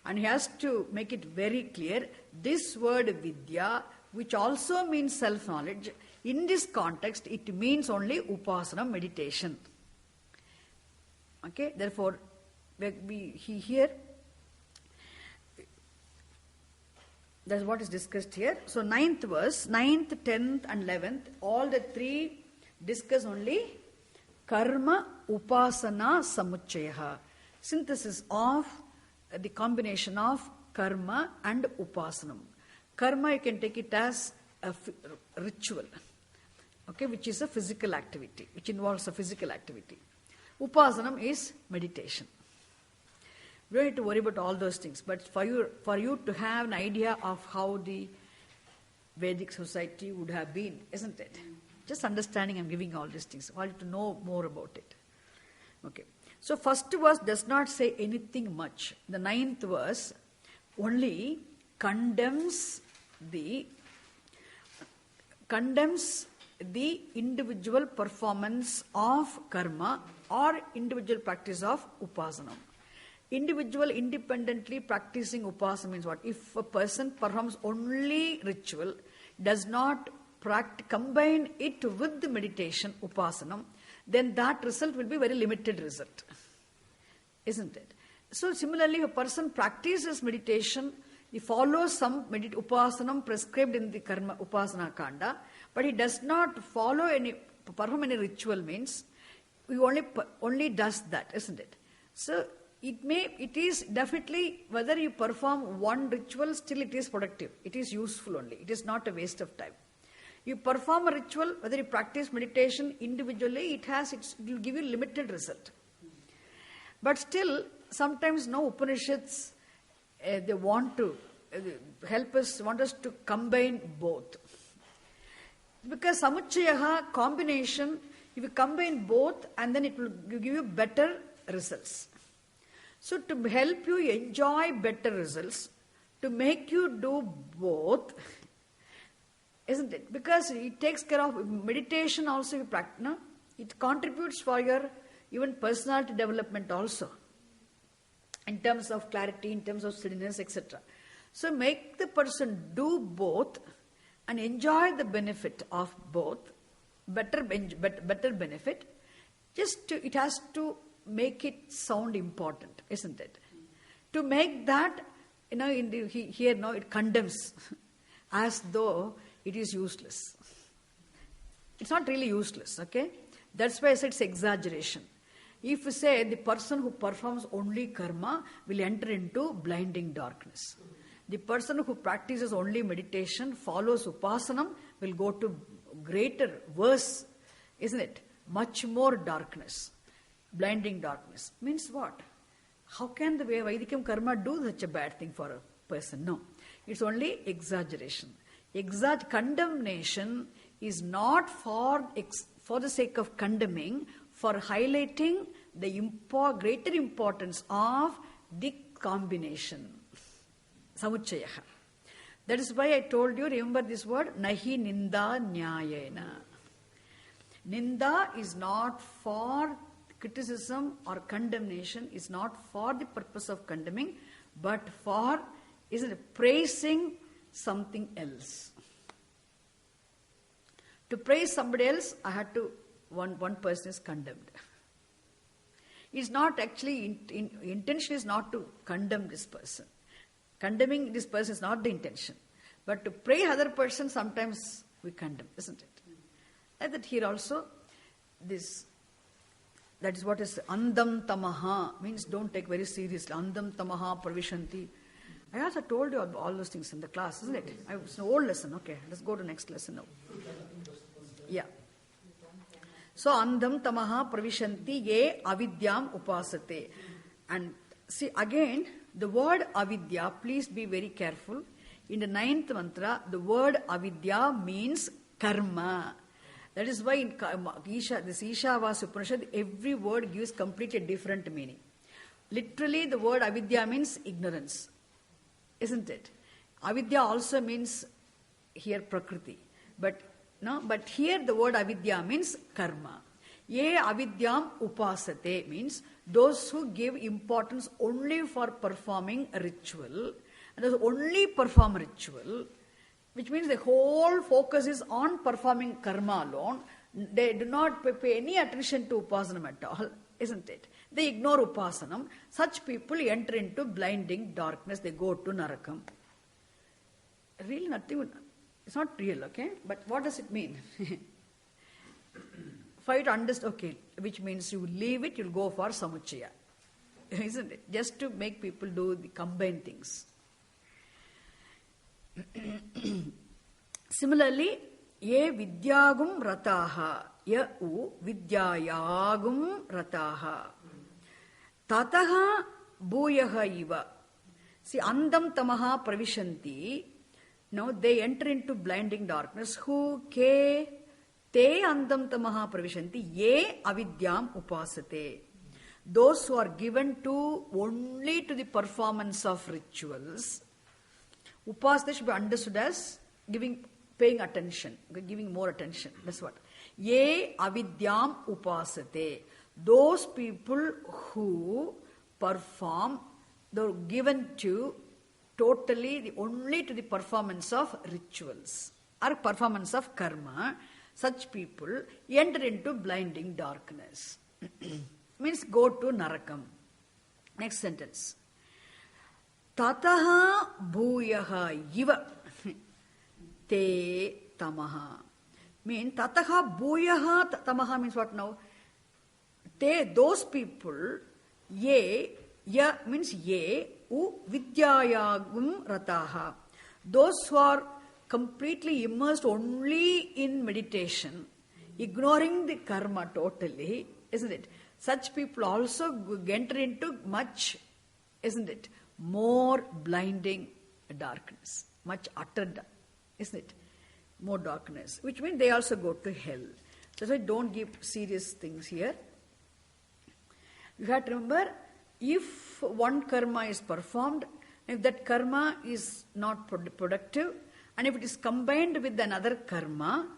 and he has to make it very clear, this word vidya, which also means self-knowledge, in this context, it means only upasana, meditation. Okay, therefore, here, that's what is discussed here. So, 9th verse, 9th, 10th and 11th, all the three discuss only karma, upasana, samuchchayaha. Synthesis of the combination of karma and upasanam. Karma, you can take it as a ritual, okay, which is a physical activity, which involves a physical activity. Upasanam is meditation. We don't need to worry about all those things, but for you to have an idea of how the Vedic society would have been, isn't it? Just understanding, I'm giving all these things. I want you to know more about it. Okay. So first verse does not say anything much. The 9th verse only condemns the individual performance of karma or individual practice of upasanam. Individual independently practicing upasana means what? If a person performs only ritual, does not combine it with the meditation, upasanam, then that result will be very limited result. Isn't it? So similarly, if a person practices meditation, he follows some upasanam prescribed in the karma upasana kanda, but he does not perform any ritual, means he only does that, isn't it? So it is definitely, whether you perform one ritual, still it is productive. It is useful only. It is not a waste of time. You perform a ritual, whether you practice meditation individually, it will give you limited result. But still, sometimes Upanishads, they want to want us to combine both. Because samuchchayaha, combination, if you combine both, and then it will give you better results. So to help you enjoy better results, to make you do both, Isn't it? Because it takes care of meditation also, you practice, no? It contributes for your even personality development also, in terms of clarity, in terms of steadiness, etc. So make the person do both and enjoy the benefit of both, better benefit. It has to make it sound important, isn't it? To make that, here now it condemns as though it is useless. It's not really useless, okay? That's why I said it's exaggeration. If you say the person who performs only karma will enter into blinding darkness. The person who practices only meditation, follows upasana, will go to greater, worse, isn't it? Much more darkness. Blinding darkness. Means what? How can the Vaidikam karma do such a bad thing for a person? No. It's only exaggeration. Condemnation is not for the sake of condemning, for highlighting the greater importance of the combination. Samuchayaha. That is why I told you, remember this word, nahi ninda nyayena. Ninda is not for criticism or condemnation, is not for the purpose of condemning, but for, praising something else. To praise somebody else, I had to, one person is condemned. It's not actually, intention is not to condemn this person. Condemning this person is not the intention. But to praise other person, sometimes we condemn, isn't it? Like that here also, that is what is andam tamaha, means don't take very seriously. Andam tamaha pravishanti. I also told you all those things in the class, isn't it? It's an old lesson. Okay, let's go to the next lesson now. Yeah. So, andam tamaha pravishanti ye avidyam upasate. And see, again, the word avidya, please be very careful. In the 9th mantra, the word avidya means karma. That is why in this Ishavasya Upanishad, every word gives completely different meaning. Literally, the word avidya means ignorance. Isn't it? Avidya also means here prakriti. But here the word avidya means karma. Ye avidyam upasate means those who give importance only for performing a ritual, and those only perform ritual, which means the whole focus is on performing karma alone. They do not pay any attention to upasanam at all, isn't it? They ignore upasanam. Such people enter into blinding darkness. They go to narakam. Really nothing, it's not real, okay? But what does it mean? For you to understand, okay, which means you leave it, you'll go for samuchaya. Isn't it? Just to make people do the combined things. Similarly, ye vidyagum rataha, ya u vidyayagum rataha, tataha bhuyaha iva. See, andam tamaha pravishanti. Now they enter into blinding darkness. Who ke te andam tamaha pravishanti ye avidyam upasate. Those who are given to only to the performance of rituals. Upasate should be understood as paying attention, giving more attention. That's what. Ye avidyam upasate. Those people who perform, they're given to totally only to the performance of rituals or performance of karma. Such people enter into blinding darkness. Means go to narakam. Next sentence. Tataha bhuyaha iva te tamaha. Means tataha bhuyaha tamaha means what now? Those people, ya means ye, u vidyayagum rataha. Those who are completely immersed only in meditation, ignoring the karma totally, isn't it? Such people also enter into much, isn't it? More blinding darkness, much utter, isn't it? More darkness, which means they also go to hell. That's why don't give serious things here. You have to remember, if one karma is performed, if that karma is not productive, And if it is combined with another karma,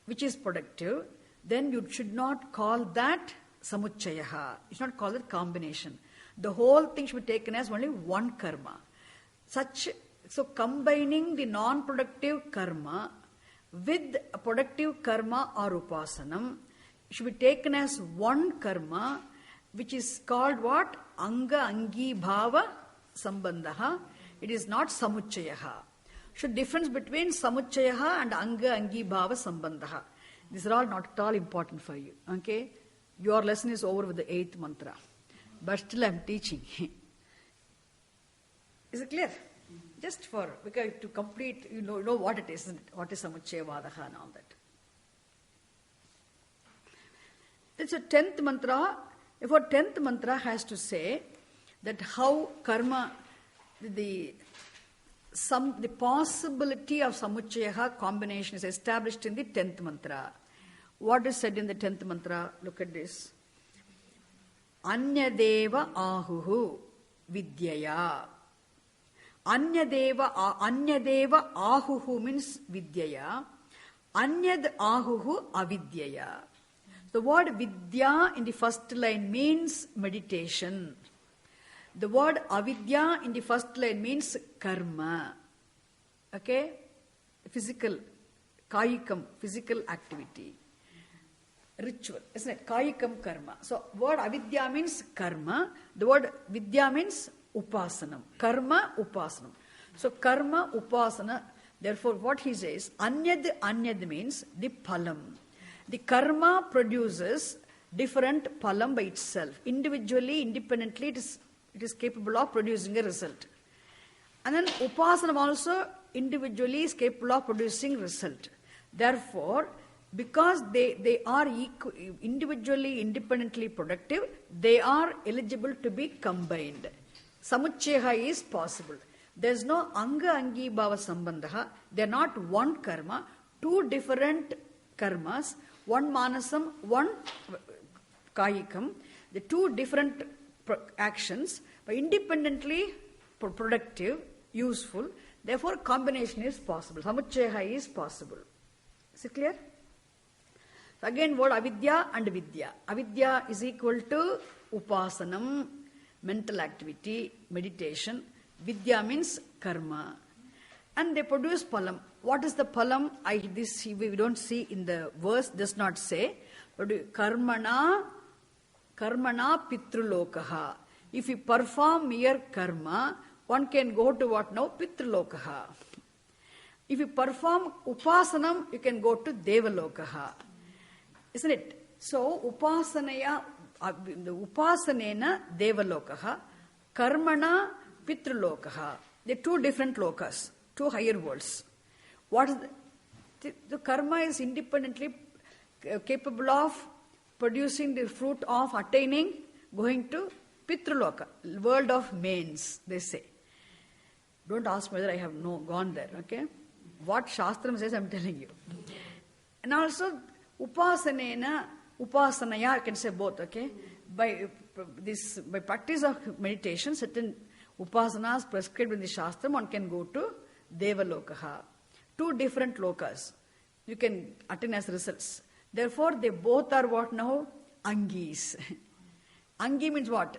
which is productive, then you should not call that samuchayaha. You should not call it combination. The whole thing should be taken as only one karma. So combining the non-productive karma with a productive karma or upasanam should be taken as one karma, which is called what? Anga Angi Bhava Sambandha. It is not Samuchayaha. So difference between Samuchayaha and Anga Angi Bhava Sambandha. These are all not at all important for you. Okay? Your lesson is over with the 8th mantra. But still I am teaching. Is it clear? Just for, because to complete, you know what it is, isn't it? What is Samuchayavadaha and all that. It's a 10th mantra. If our 10th mantra has to say that how karma, the possibility of Samuchayaha combination is established in the 10th mantra. What is said in the 10th mantra? Look at this. Anyadeva ahuhu vidyaya. Anyadeva ahuhu means vidyaya. Anyad ahuhu avidyaya. The word vidya in the first line means meditation. The word avidya in the first line means karma. Okay? Physical, kayikam, physical activity. Ritual, isn't it? Kayikam karma. So, word avidya means karma. The word vidya means upasanam. Karma, upasanam. So, karma, upasana. Therefore, what he says, anyad means the phalam. The karma produces different phalam by itself. Individually, independently, it is capable of producing a result. And then upasanam also individually is capable of producing result. Therefore, because they are individually, independently productive, they are eligible to be combined. Samuchayaha is possible. There is no anga angi bhava sambandha. They are not one karma, two different karmas, one manasam, one kayikam. The two different actions, but independently productive, useful. Therefore, combination is possible. Samuchayaha is possible. Is it clear? So again, word avidya and vidya. Avidya is equal to upasanam, mental activity, meditation. Vidya means karma. And they produce phalam. What is the phalam? This we don't see in the verse, does not say. But karmana pitrulokaha. If you perform mere karma, one can go to what now? Pitrulokaha. If you perform upasanam, you can go to devalokaha. Isn't it? So, upasanena devalokaha, karmana pitrulokaha. They are two different lokas, two higher worlds. What is the karma is independently capable of producing the fruit of attaining, going to pitruloka, world of mains, they say. Don't ask whether I have gone there, okay? What Shastram says, I am telling you. And also, upasanaya, I can say both, okay? By practice of meditation, certain upasanas prescribed in the Shastram, one can go to devalokaha. Two different lokas. You can attain as results. Therefore, they both are what now? Angis. Angi means what?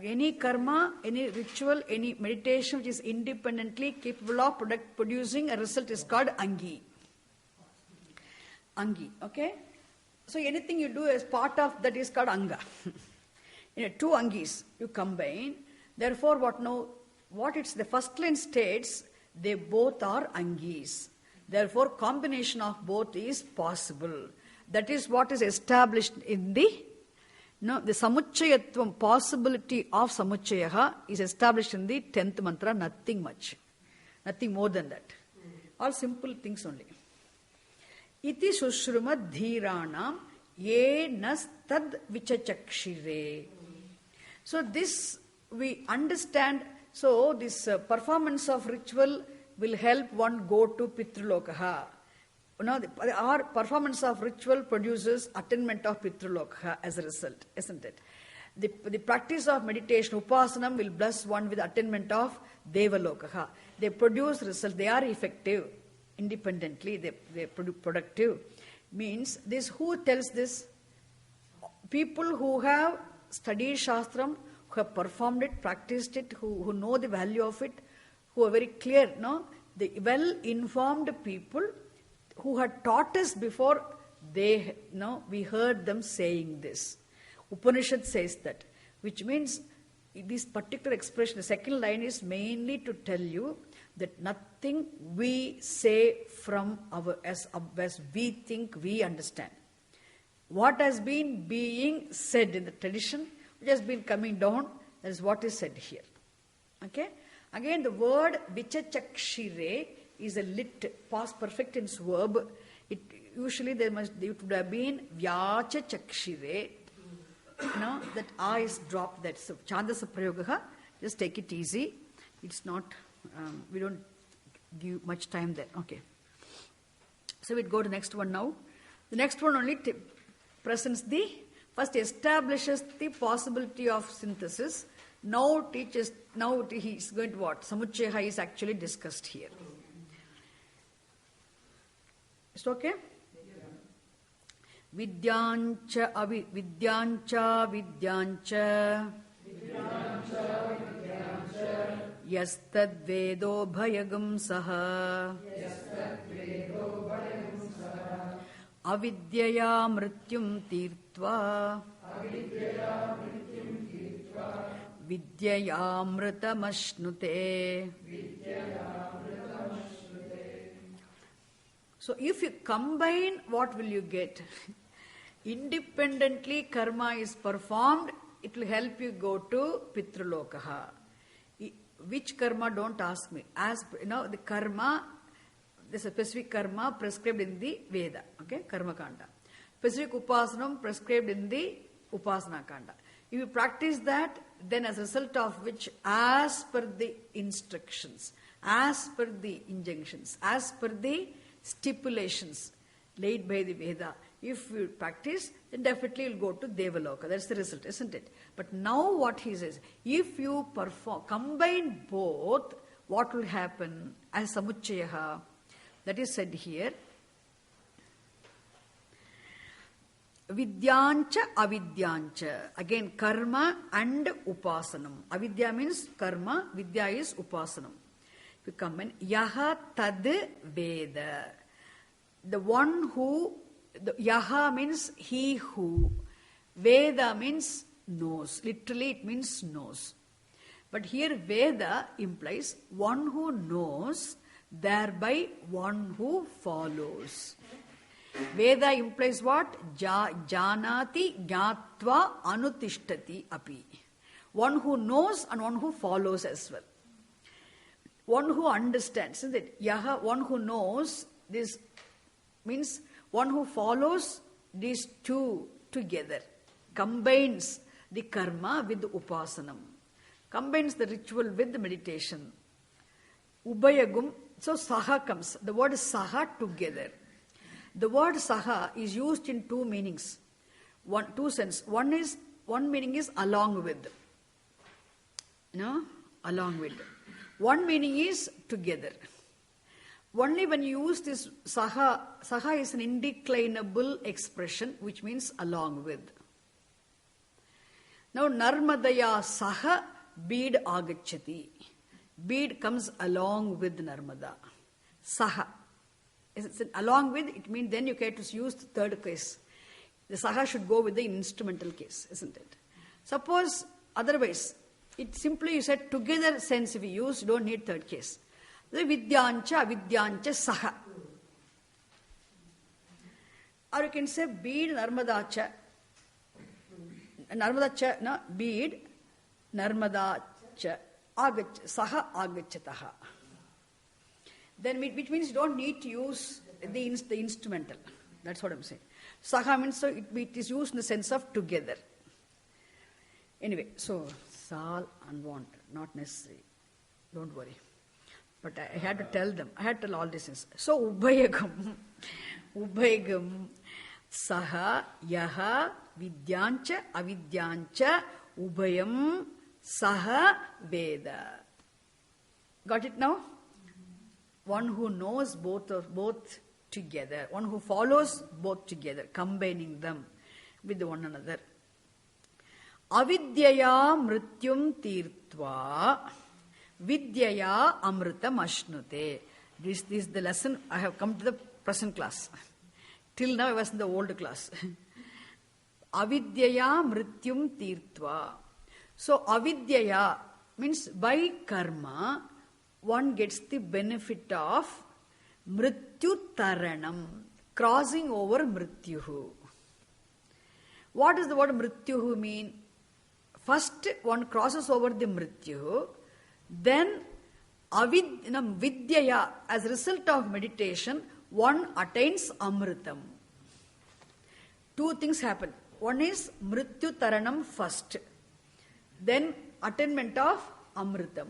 Any karma, any ritual, any meditation which is independently capable of producing a result is called Angi. Angi, okay? So anything you do as part of that is called Anga. Two Angis you combine. Therefore, what it's the first line states, they both are Angis. Therefore, combination of both is possible. That is what is established in the samuchayatvam, possibility of samuchayaha is established in the 10th mantra, nothing much. Nothing more than that. All simple things only. Iti sushruma dhiranam ye nastad vichachakshire. So this we understand. So this performance of ritual will help one go to pitrulokaha. Our performance of ritual produces attainment of pitrulokaha as a result, isn't it? The practice of meditation, upasanam, will bless one with attainment of devalokaha. They produce result. They are effective. independently, they're productive. Means this, who tells this? People who have studied Shastram, who have performed it, practiced it, who know the value of it, who are very clear, no? The well-informed people who had taught us before, we heard them saying this. Upanishad says that, which means this particular expression, the second line is mainly to tell you that nothing we say from as we think we understand. What has been being said in the tradition, which has been coming down, that is what is said here. Okay? Again, the word vichachakshire is a lit, past perfect tense verb. Usually it would have been vyachachakshire. That A is dropped. That's Chandasa Prayogaha. Just take it easy. It's not, we don't give much time there. Okay. So we'd go to the next one now. The next one only presents first establishes the possibility of synthesis. Now he's going to what? Samuchaya is actually discussed here. Is it okay? Vidyancha vidyancha yastadvedo bhayagam saha avidyaya mrityum tirtva vidyaya mritamashnute. So if you combine, what will you get? Independently karma is performed, it will help you go to Pitralokaha. Which karma, don't ask me. As the karma, there's a specific karma prescribed in the Veda, okay, Karma Kanda. Specific upasanam prescribed in the Upasana Kanda. If you practice that, then as a result of which, as per the instructions, as per the injunctions, as per the stipulations laid by the Veda, if you practice, then definitely you'll go to Devaloka. That's the result, isn't it? But now what he says, if you combine both, what will happen as Samuchayaha? That is said here. Vidyancha avidyancha. Again, karma and upasanam. Avidya means karma, vidya is upasanam. If you combine, yaha tad veda. The one who, yaha means he who, Veda means knows. Literally it means knows. But here Veda implies one who knows, thereby one who follows. Veda implies what? Janati jnatva anutishtati api. One who knows and one who follows as well. One who understands, isn't it? Yaha, one who knows, this means one who follows these two together, combines the karma with the upasanam, combines the ritual with the meditation. Ubhayagum, so saha comes. The word is saha, together. The word saha is used in two meanings, two sense. One meaning is along with. Along with. One meaning is together. Only when you use this saha is an indeclinable expression, which means along with. Now, Narmadaya saha bead agachati. Bead comes along with Narmada. Saha. It's along with, it means then you get to use the third case. The saha should go with the instrumental case, isn't it? Suppose otherwise, it simply you said together sense if you use, you don't need third case. The vidyancha, avidyancha, saha. Or you can say bead narmadacha. Narmadacha, no, bead narmadacha, saha agachataha. Then which means you don't need to use the instrumental. That's what I'm saying. Saha means so it is used in the sense of together. Anyway, so sal unwanted, not necessary. Don't worry. But I had to tell them. I had to tell all these things. So ubhayagam, saha, yaha, vidyancha, avidyancha, ubhayam, saha, veda. Got it now? one who knows both together, one who follows both together, combining them with one another. Avidyaya mrityum tirtva vidyaya amritam ashnute. This is the lesson. I have come to the present class. Till now I was in the old class. Avidyaya mrityum tirtva. So avidyaya means by karma one gets the benefit of mrityu taranam, crossing over mrityuhu. What does the word mrityuhu mean? First one crosses over the mrityuhu, then vidyaya, as a result of meditation, one attains amritam. Two things happen. One is mrityu taranam first, then attainment of amritam.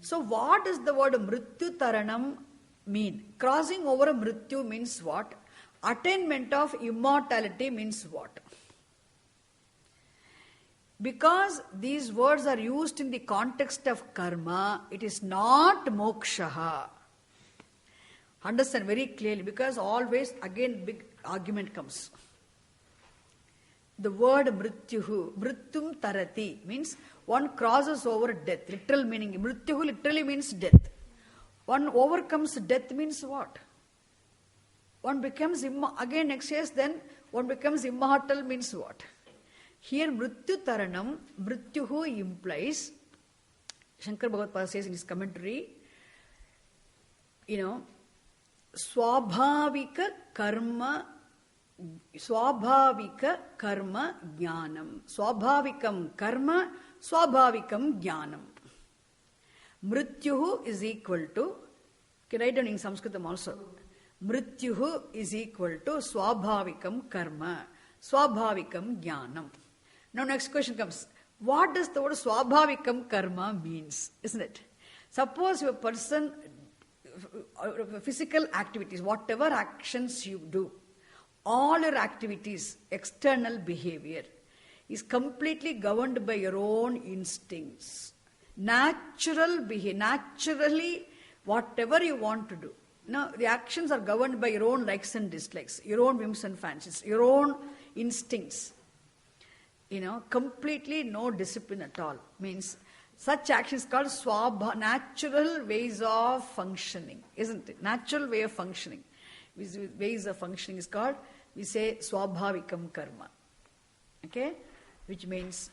So what does the word mrityu taranam mean? Crossing over mrityu means what? Attainment of immortality means what? Because these words are used in the context of karma, it is not moksha. Understand very clearly, because always again big argument comes. The word mrityuhu, mrityum tarati, means one crosses over death. Literal meaning, mrityuhu literally means death. One overcomes death means what? One becomes, again next says, then one becomes immortal means what? Here mrityu taranam, mrityuhu implies, Shankar Bhagavad says in his commentary, swabhavika karma jnanam. Swabhavikam karma, swabhavikam jnanam. Mrityuhu is equal to, you can write down in Sanskritam also. Mrityuhu is equal to swabhavikam karma, swabhavikam jnanam. Now next question comes. What does the word swabhavikam karma means? Isn't it? Suppose your person, physical activities, whatever actions you do, all your activities, external behavior, is completely governed by your own instincts. Naturally, whatever you want to do. Now, the actions are governed by your own likes and dislikes, your own whims and fancies, your own instincts. Completely no discipline at all. Means such actions called natural ways of functioning, isn't it? Natural way of functioning. Ways of functioning is called, we say, swabhavikam karma. Okay? Which means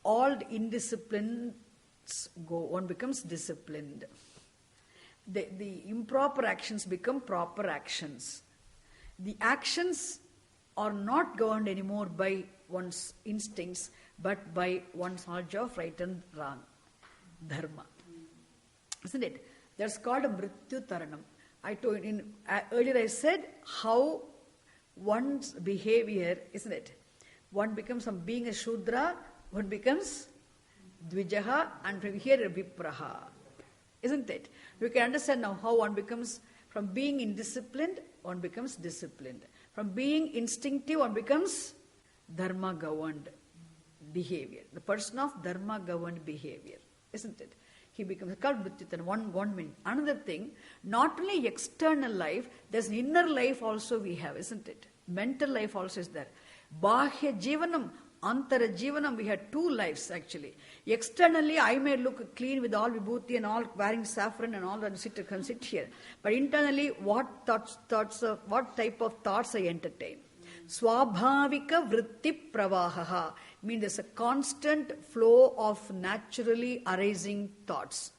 all the indisciplines go, one becomes disciplined. The improper actions become proper actions. The actions are not governed anymore by one's instincts, but by one's knowledge of right and wrong, dharma. Isn't it? That's called a mrityu taranam. Earlier I said how one's behavior, isn't it? One becomes, from being a Shudra, one becomes Dvijaha, and from here a Vipraha. Isn't it? We can understand now how one becomes, from being indisciplined, one becomes disciplined. From being instinctive, one becomes dharma-governed behavior. The person of dharma-governed behavior. Isn't it? He becomes called Mrityutan, one minute. Another thing, not only external life, there's an inner life also we have, isn't it? Mental life also is there. Bahya Jivanam, Antara Jivanam, we had two lives actually. Externally, I may look clean with all vibhuti and all, wearing saffron and all, and can sit here. But internally, what type of thoughts I entertain? Swabhavika vritti pravahaha, means there's a constant flow of naturally arising thoughts.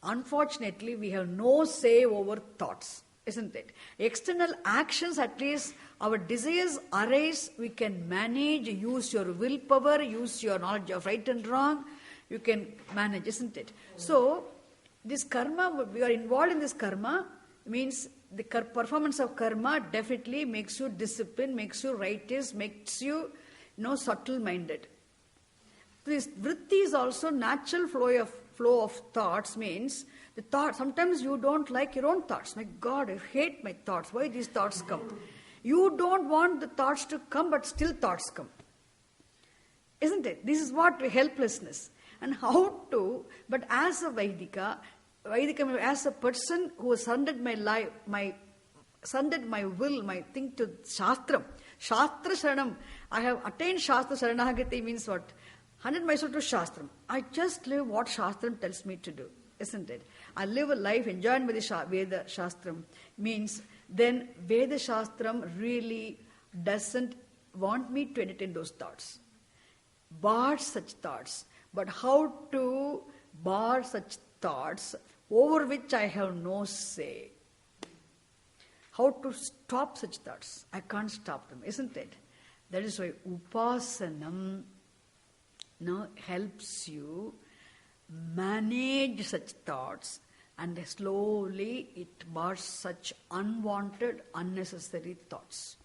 Unfortunately, we have no say over thoughts, isn't it? External actions, at least our desires arise, we can manage, use your willpower, use your knowledge of right and wrong, you can manage, isn't it? So, this karma, we are involved in this karma, means the performance of karma definitely makes you disciplined, makes you righteous, makes you, subtle-minded. This vritti is also natural flow of thoughts, means the thought, sometimes you don't like your own thoughts. My God, I hate my thoughts. Why these thoughts come? You don't want the thoughts to come, but still thoughts come. Isn't it? This is what helplessness. And how to, but as a Vaidika, Vedika, as a person who has surrendered my life, surrendered my will, my thing to Shastram. Shastra Sharanam. I have attained Shastra Sharanagati means what? Handed myself to Shastram. I just live what Shastram tells me to do, isn't it? I live a life enjoyed by the Veda Shastram. Means then Veda Shastram really doesn't want me to entertain those thoughts. Bar such thoughts. But how to bar such thoughts over which I have no say? How to stop such thoughts? I can't stop them, isn't it? That is why Upasanam helps you manage such thoughts, and slowly it bars such unwanted, unnecessary thoughts.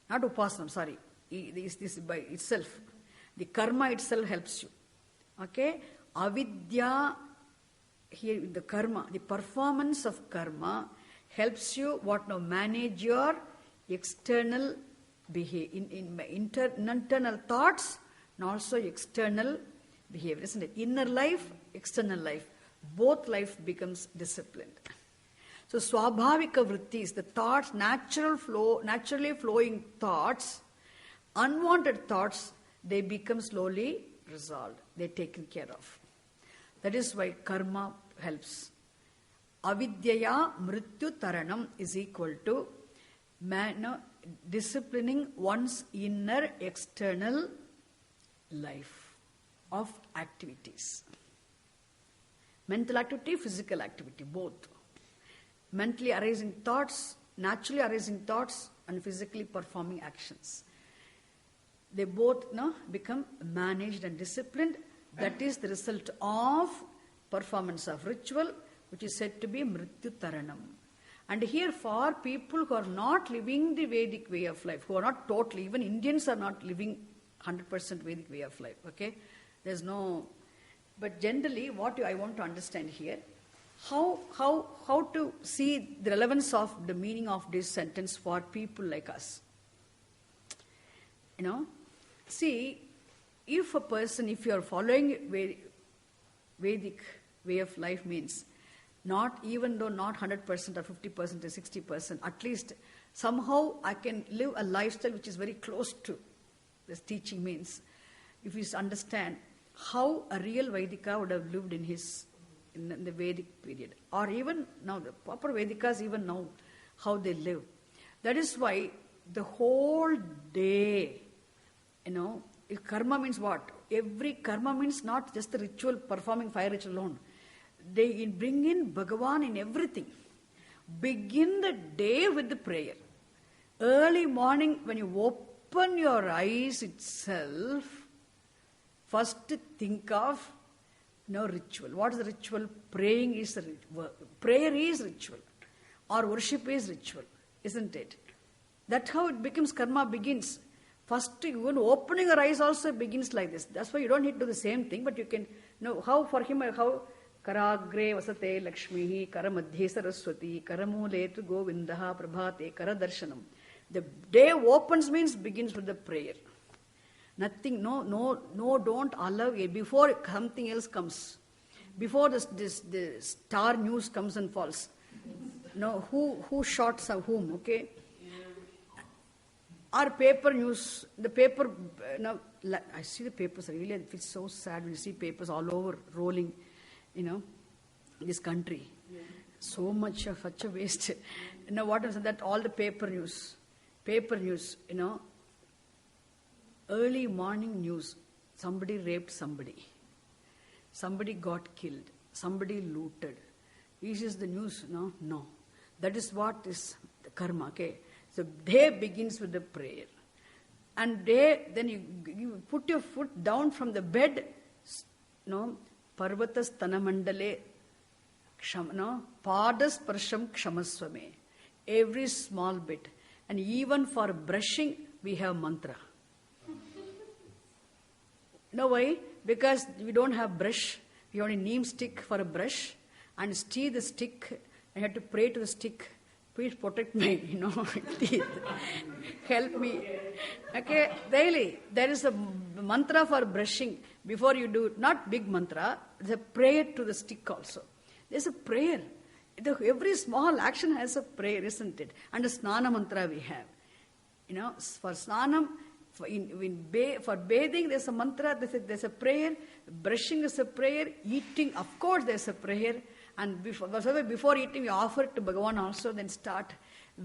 Not Upasanam, sorry. This by itself. The karma itself helps you. Okay? Avidya, here the karma, the performance of karma helps you manage your external behavior, internal thoughts and also external behavior, isn't it? Inner life, external life, both life becomes disciplined. So swabhavika vrittis, the thoughts, naturally flowing thoughts, unwanted thoughts, they become slowly resolved. They're taken care of. That is why karma helps. Avidyaya mrityu taranam is equal to disciplining one's inner external life of activities. Mental activity, physical activity, both. Mentally arising thoughts, naturally arising thoughts, and physically performing actions. They both become managed and disciplined. That is the result of performance of ritual, which is said to be mrityu taranam. And here for people who are not living the Vedic way of life, who are not totally, even Indians are not living 100% Vedic way of life, okay? There's no, but generally what I want to understand here, how to see the relevance of the meaning of this sentence for people like us. See, if a person, if you are following Vedic way of life means, not even though not 100% or 50% or 60%, at least somehow I can live a lifestyle which is very close to this teaching means, if you understand how a real Vedika would have lived in the Vedic period, or even now, the proper Vedikas even know how they live. That is why the whole day, if karma means what? Every karma means not just the ritual, performing fire ritual alone. They bring in Bhagavan in everything. Begin the day with the prayer. Early morning, when you open your eyes itself, first think of ritual. What is the ritual? Praying is the ritual. Prayer is ritual. Or worship is ritual, isn't it? That's how it becomes, karma begins. First, even opening your eyes also begins like this. That's why you don't need to do the same thing, but you can know how for him, how Karagre vasate Lakshmihi, Karamadhye Saraswati, Karamule tu Govindaha, Prabhate, Karadarshanam. The day opens means begins with the prayer. Nothing, don't allow it. Before something else comes, before the star news comes and falls, who shot whom, okay? Or paper news, the paper, I see the papers, really, I feel so sad when you see papers all over rolling, this country. Yeah. So much of such a waste. What is that? All the paper news, early morning news, somebody raped somebody, somebody got killed, somebody looted. This is the news, no. That is what is the karma, okay? So day begins with the prayer. And then you put your foot down from the bed, Parvatas Tanamandale, Padas Parsham Kshamaswame. Every small bit. And even for brushing, we have mantra. Why? Because we don't have brush. We only neem stick for a brush. And steal the stick. I had to pray to the stick. Please protect my, teeth. Help me. Okay, daily. There is a mantra for brushing. Before you do, not big mantra, there's a prayer to the stick also. There's a prayer. Every small action has a prayer, isn't it? And a snana mantra we have. For snanam, for bathing there's a mantra, there's a prayer. Brushing is a prayer. Eating, of course, there's a prayer. And before eating, we offer it to Bhagavan also, then start.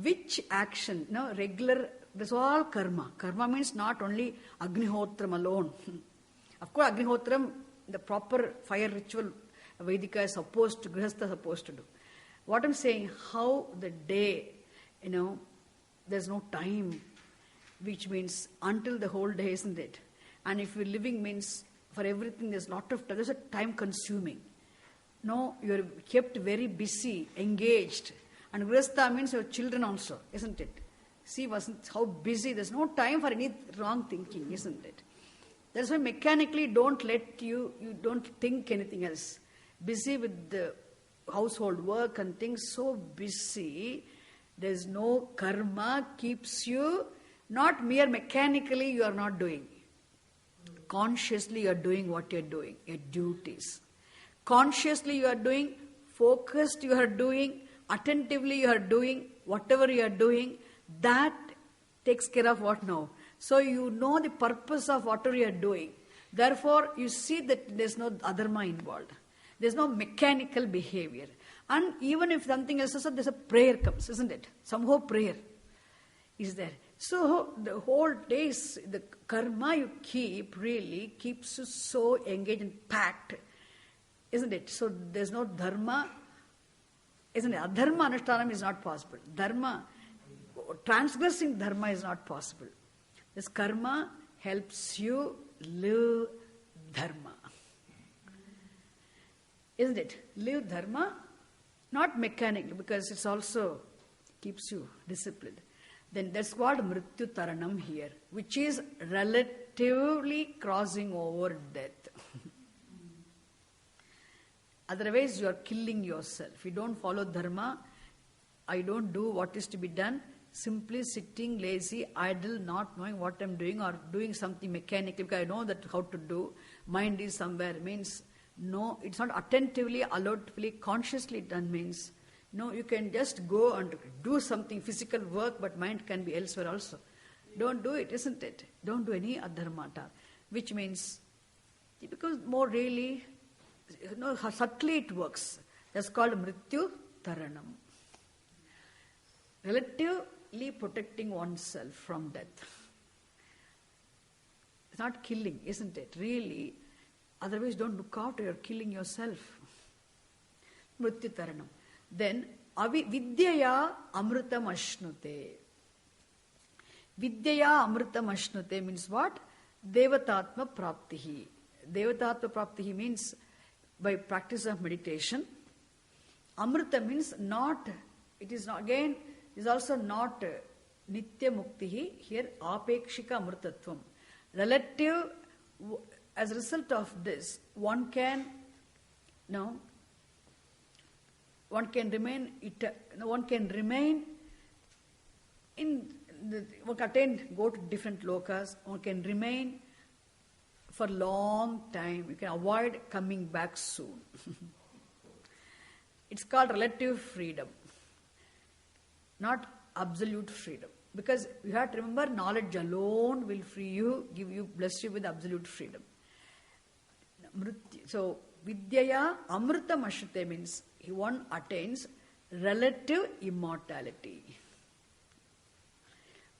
Which action? Regular, this all karma. Karma means not only Agnihotram alone. Of course, Agnihotram, the proper fire ritual, Vedika is supposed to, Grihastha is supposed to do. What I'm saying, how the day, there's no time, which means until the whole day, isn't it? And if you're living means for everything, there's a lot of time, there's a time consuming. No, you're kept very busy, engaged. And Grihastha means your children also, isn't it? See how busy, there's no time for any wrong thinking, isn't it? That's why mechanically you don't think anything else. Busy with the household work and things, so busy, there's no karma, keeps you, not mere mechanically you are not doing. Consciously you are doing what you're doing, your duties. Consciously you are doing, focused you are doing, attentively you are doing, whatever you are doing, that takes care of what now? So you know the purpose of whatever you are doing. Therefore, you see that there's no adharma involved. There's no mechanical behavior. And even if something else is, there's a prayer comes, isn't it? Somehow prayer is there. So the whole days, the karma you keep really keeps you so engaged and packed, isn't it? So there's no dharma, isn't it? Adharma anushthanam is not possible. Dharma, transgressing dharma is not possible. This karma helps you live dharma. Isn't it? Live dharma, not mechanically, because it's also keeps you disciplined. Then that's called mrityu taranam here, which is relatively crossing over death. Otherwise, you are killing yourself. You don't follow dharma. I don't do what is to be done. Simply sitting lazy, idle, not knowing what I'm doing or doing something mechanically because I know that how to do. Mind is somewhere means no, it's not attentively, alertly, consciously done means no, you can just go and do something physical work, but mind can be elsewhere also. Don't do it, isn't it? Don't do any adharma, which means because more really, subtly it works. That's called mrityu taranam. Relatively protecting oneself from death. It's not killing, isn't it? Really, otherwise don't look out, you're killing yourself. Mrityu taranam. Then, vidyaya amrutam ashnute. Vidyaya amrutam ashnute means what? Devatatma praptihi. Devatatma praptihi means by practice of meditation. Amrita means not, it is not, again, is also not nitya muktihi, here apekshika amritattvam. Relative, as a result of this, one can remain in one can attain, go to different lokas, one can remain for long time, you can avoid coming back soon. It's called relative freedom, not absolute freedom. Because you have to remember, knowledge alone will free you, bless you with absolute freedom. So, vidyaya amritam ashrute means one attains relative immortality,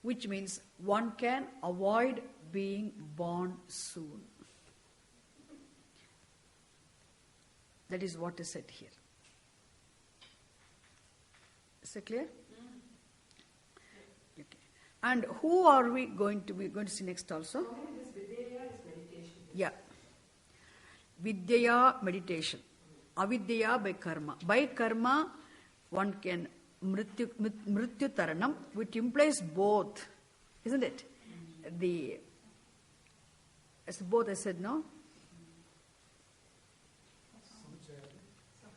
which means one can avoid being born soon. That is what is said here. Is it clear? Okay. And who are we going to be going to see next also? This Vidya is meditation. Yeah. Vidyaya meditation. Avidya by karma. By karma, one can mrityu taranam, which implies both, isn't it? It's both, I said, no?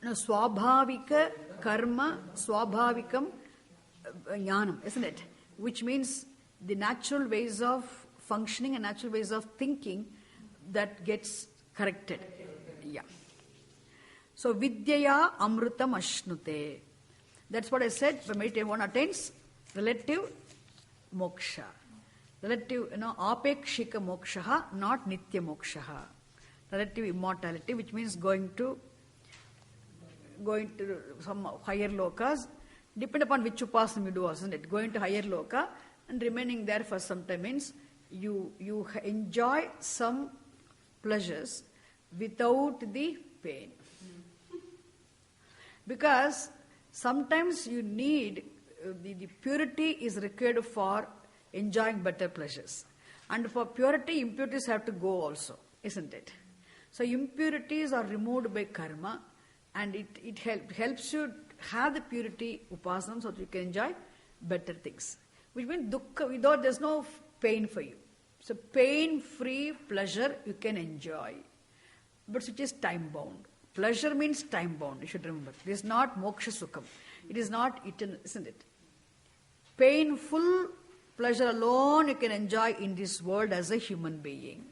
No, swabhavika karma, swabhavikam jnanam, isn't it? Which means the natural ways of functioning and natural ways of thinking that gets corrected. Yeah. So Vidyaya Amrutam Ashnute. That's what I said. When meditation one attains relative moksha. Relative, apekshika moksha, not nitya moksha. Relative immortality, which means going to some higher lokas, depend upon which upasana you do, isn't it? Going to higher loka and remaining there for some time means you enjoy some pleasures without the pain. Because sometimes you need, the purity is required for enjoying better pleasures. And for purity, impurities have to go also, isn't it? So impurities are removed by karma, and it helps you have the purity upasana so that you can enjoy better things. Which means dukkha, without there's no pain for you. So pain-free pleasure you can enjoy, but which is time-bound. Pleasure means time-bound, you should remember. It is not moksha sukham. It is not eternal, isn't it? Painful pleasure alone you can enjoy in this world as a human being.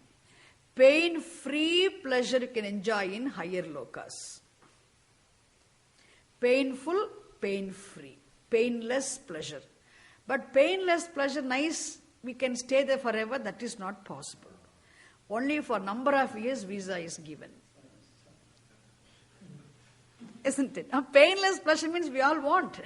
Pain-free pleasure you can enjoy in higher lokas. Painful, pain-free. Painless pleasure. But painless pleasure, nice, we can stay there forever, that is not possible. Only for number of years visa is given. Isn't it? Painless pleasure means we all want.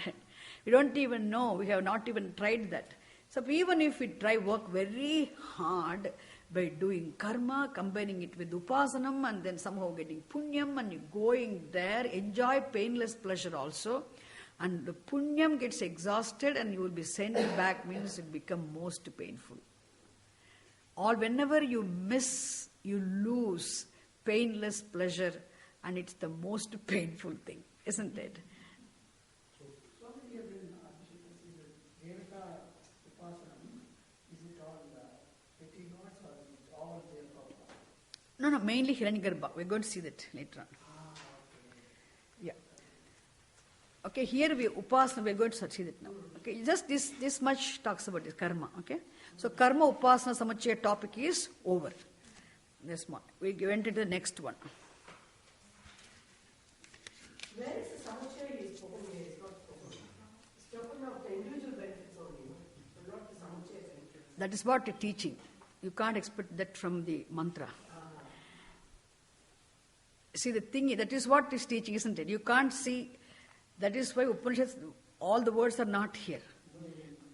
We don't even know, we have not even tried that. So even if we work very hard by doing karma, combining it with upasanam and then somehow getting punyam and you going there, enjoy painless pleasure also. And the punyam gets exhausted and you will be sent back, means it become most painful. Or whenever you miss, you lose painless pleasure, and it's the most painful thing, isn't it? No, mainly Hiranyagarbha. We're going to see that later on. Yeah. Okay, here upasana, we're going to see that now. Okay, just this much talks about this karma. Okay, so karma upasana samachaya topic is over. This one. We went into the next one. Where is the samuchaya is spoken here? It's not spoken. It's spoken of the individual benefits only, but not the samuchaya benefits. That is what the teaching. You can't expect that from the mantra. See, the thing, that is what is teaching, isn't it? You can't see, that is why Upanishads, all the words are not here.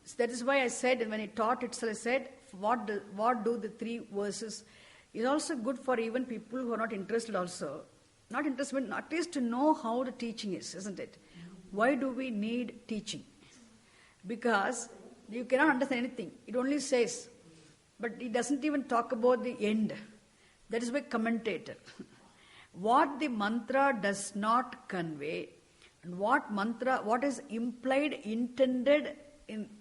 So that is why I said, when I taught itself, I said, what do the three verses, is also good for even people who are not interested also. Not interested, but at least to know how the teaching is, isn't it? Why do we need teaching? Because you cannot understand anything. It only says, but it doesn't even talk about the end. That is why commentator. What the mantra does not convey, and what is implied, intended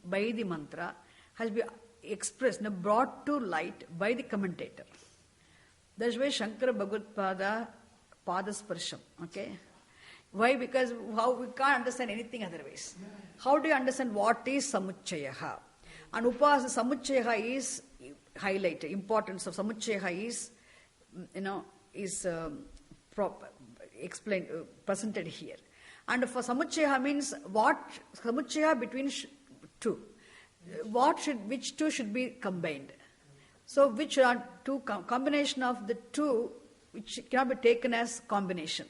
by the mantra, has been expressed, brought to light by the commentator. That is why Shankara Bhagavad Padasparsham. Okay? Why? Because how we can't understand anything otherwise. How do you understand what is samuchayaha? And upasana samuchayaha is highlighted. Importance of samuchayaha is, explained, presented here. And for samuchaya means what? Samuchaya between two. Which two should be combined? So which are two combination of the two, which cannot be taken as combination.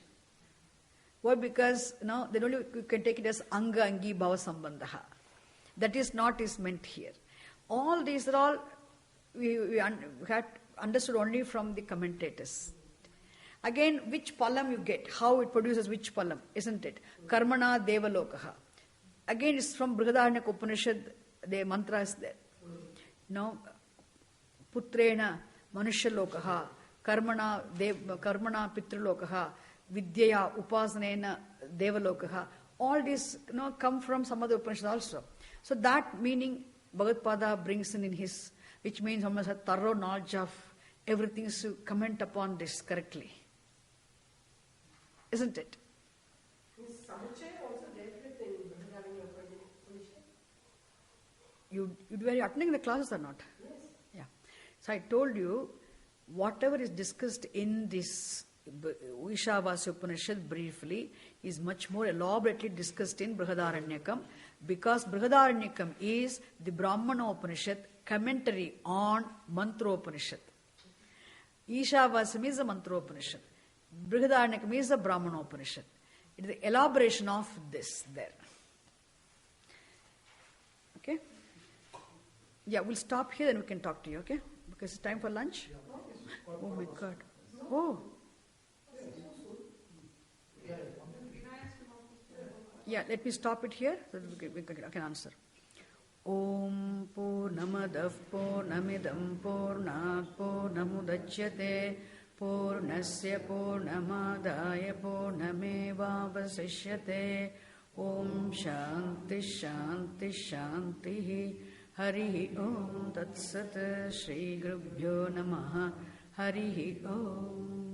Why? Because then only you can take it as anga angi bhava sambandha. That is not is meant here. All these are all we had understood only from the commentators. Again, which palam you get, how it produces which palam, isn't it? Karmana devalokaha. Again, it's from Brihadaranyaka Upanishad, the mantra is there. Putrena manushalokaha, karmana pitralokaha, vidyaya upasanena devalokaha. All these come from some other Upanishads also. So that meaning Bhagavad Pada brings in his, which means almost a thorough knowledge of everything, to comment upon this correctly. Isn't it? Is samuchaya also dealt with in Brihadaranyaka Upanishad? You were attending the classes or not? Yes. Yeah. So I told you, whatever is discussed in this Ishavasya Upanishad briefly is much more elaborately discussed in Brihadaranyakam, because Brihadaranyakam is the Brahmana Upanishad commentary on Mantropanishad. Ishavasya is a Mantropanishad. Brihadaranyakam is a Brahmana Upanishad. It is the elaboration of this there. Okay? Yeah, we'll stop here and we can talk to you, okay? Because it's time for lunch. Oh my God. Oh. Yeah, let me stop it here so that I can answer. Om Purnamadav Purnamidam Purnat Purnamudachyate Purnasya Purnamadaya Purnamevavasishyate. Om Shanti Shanti Shanti. Hari Om Tat Sat. Shri Gurubhyo Namaha. Hari Om.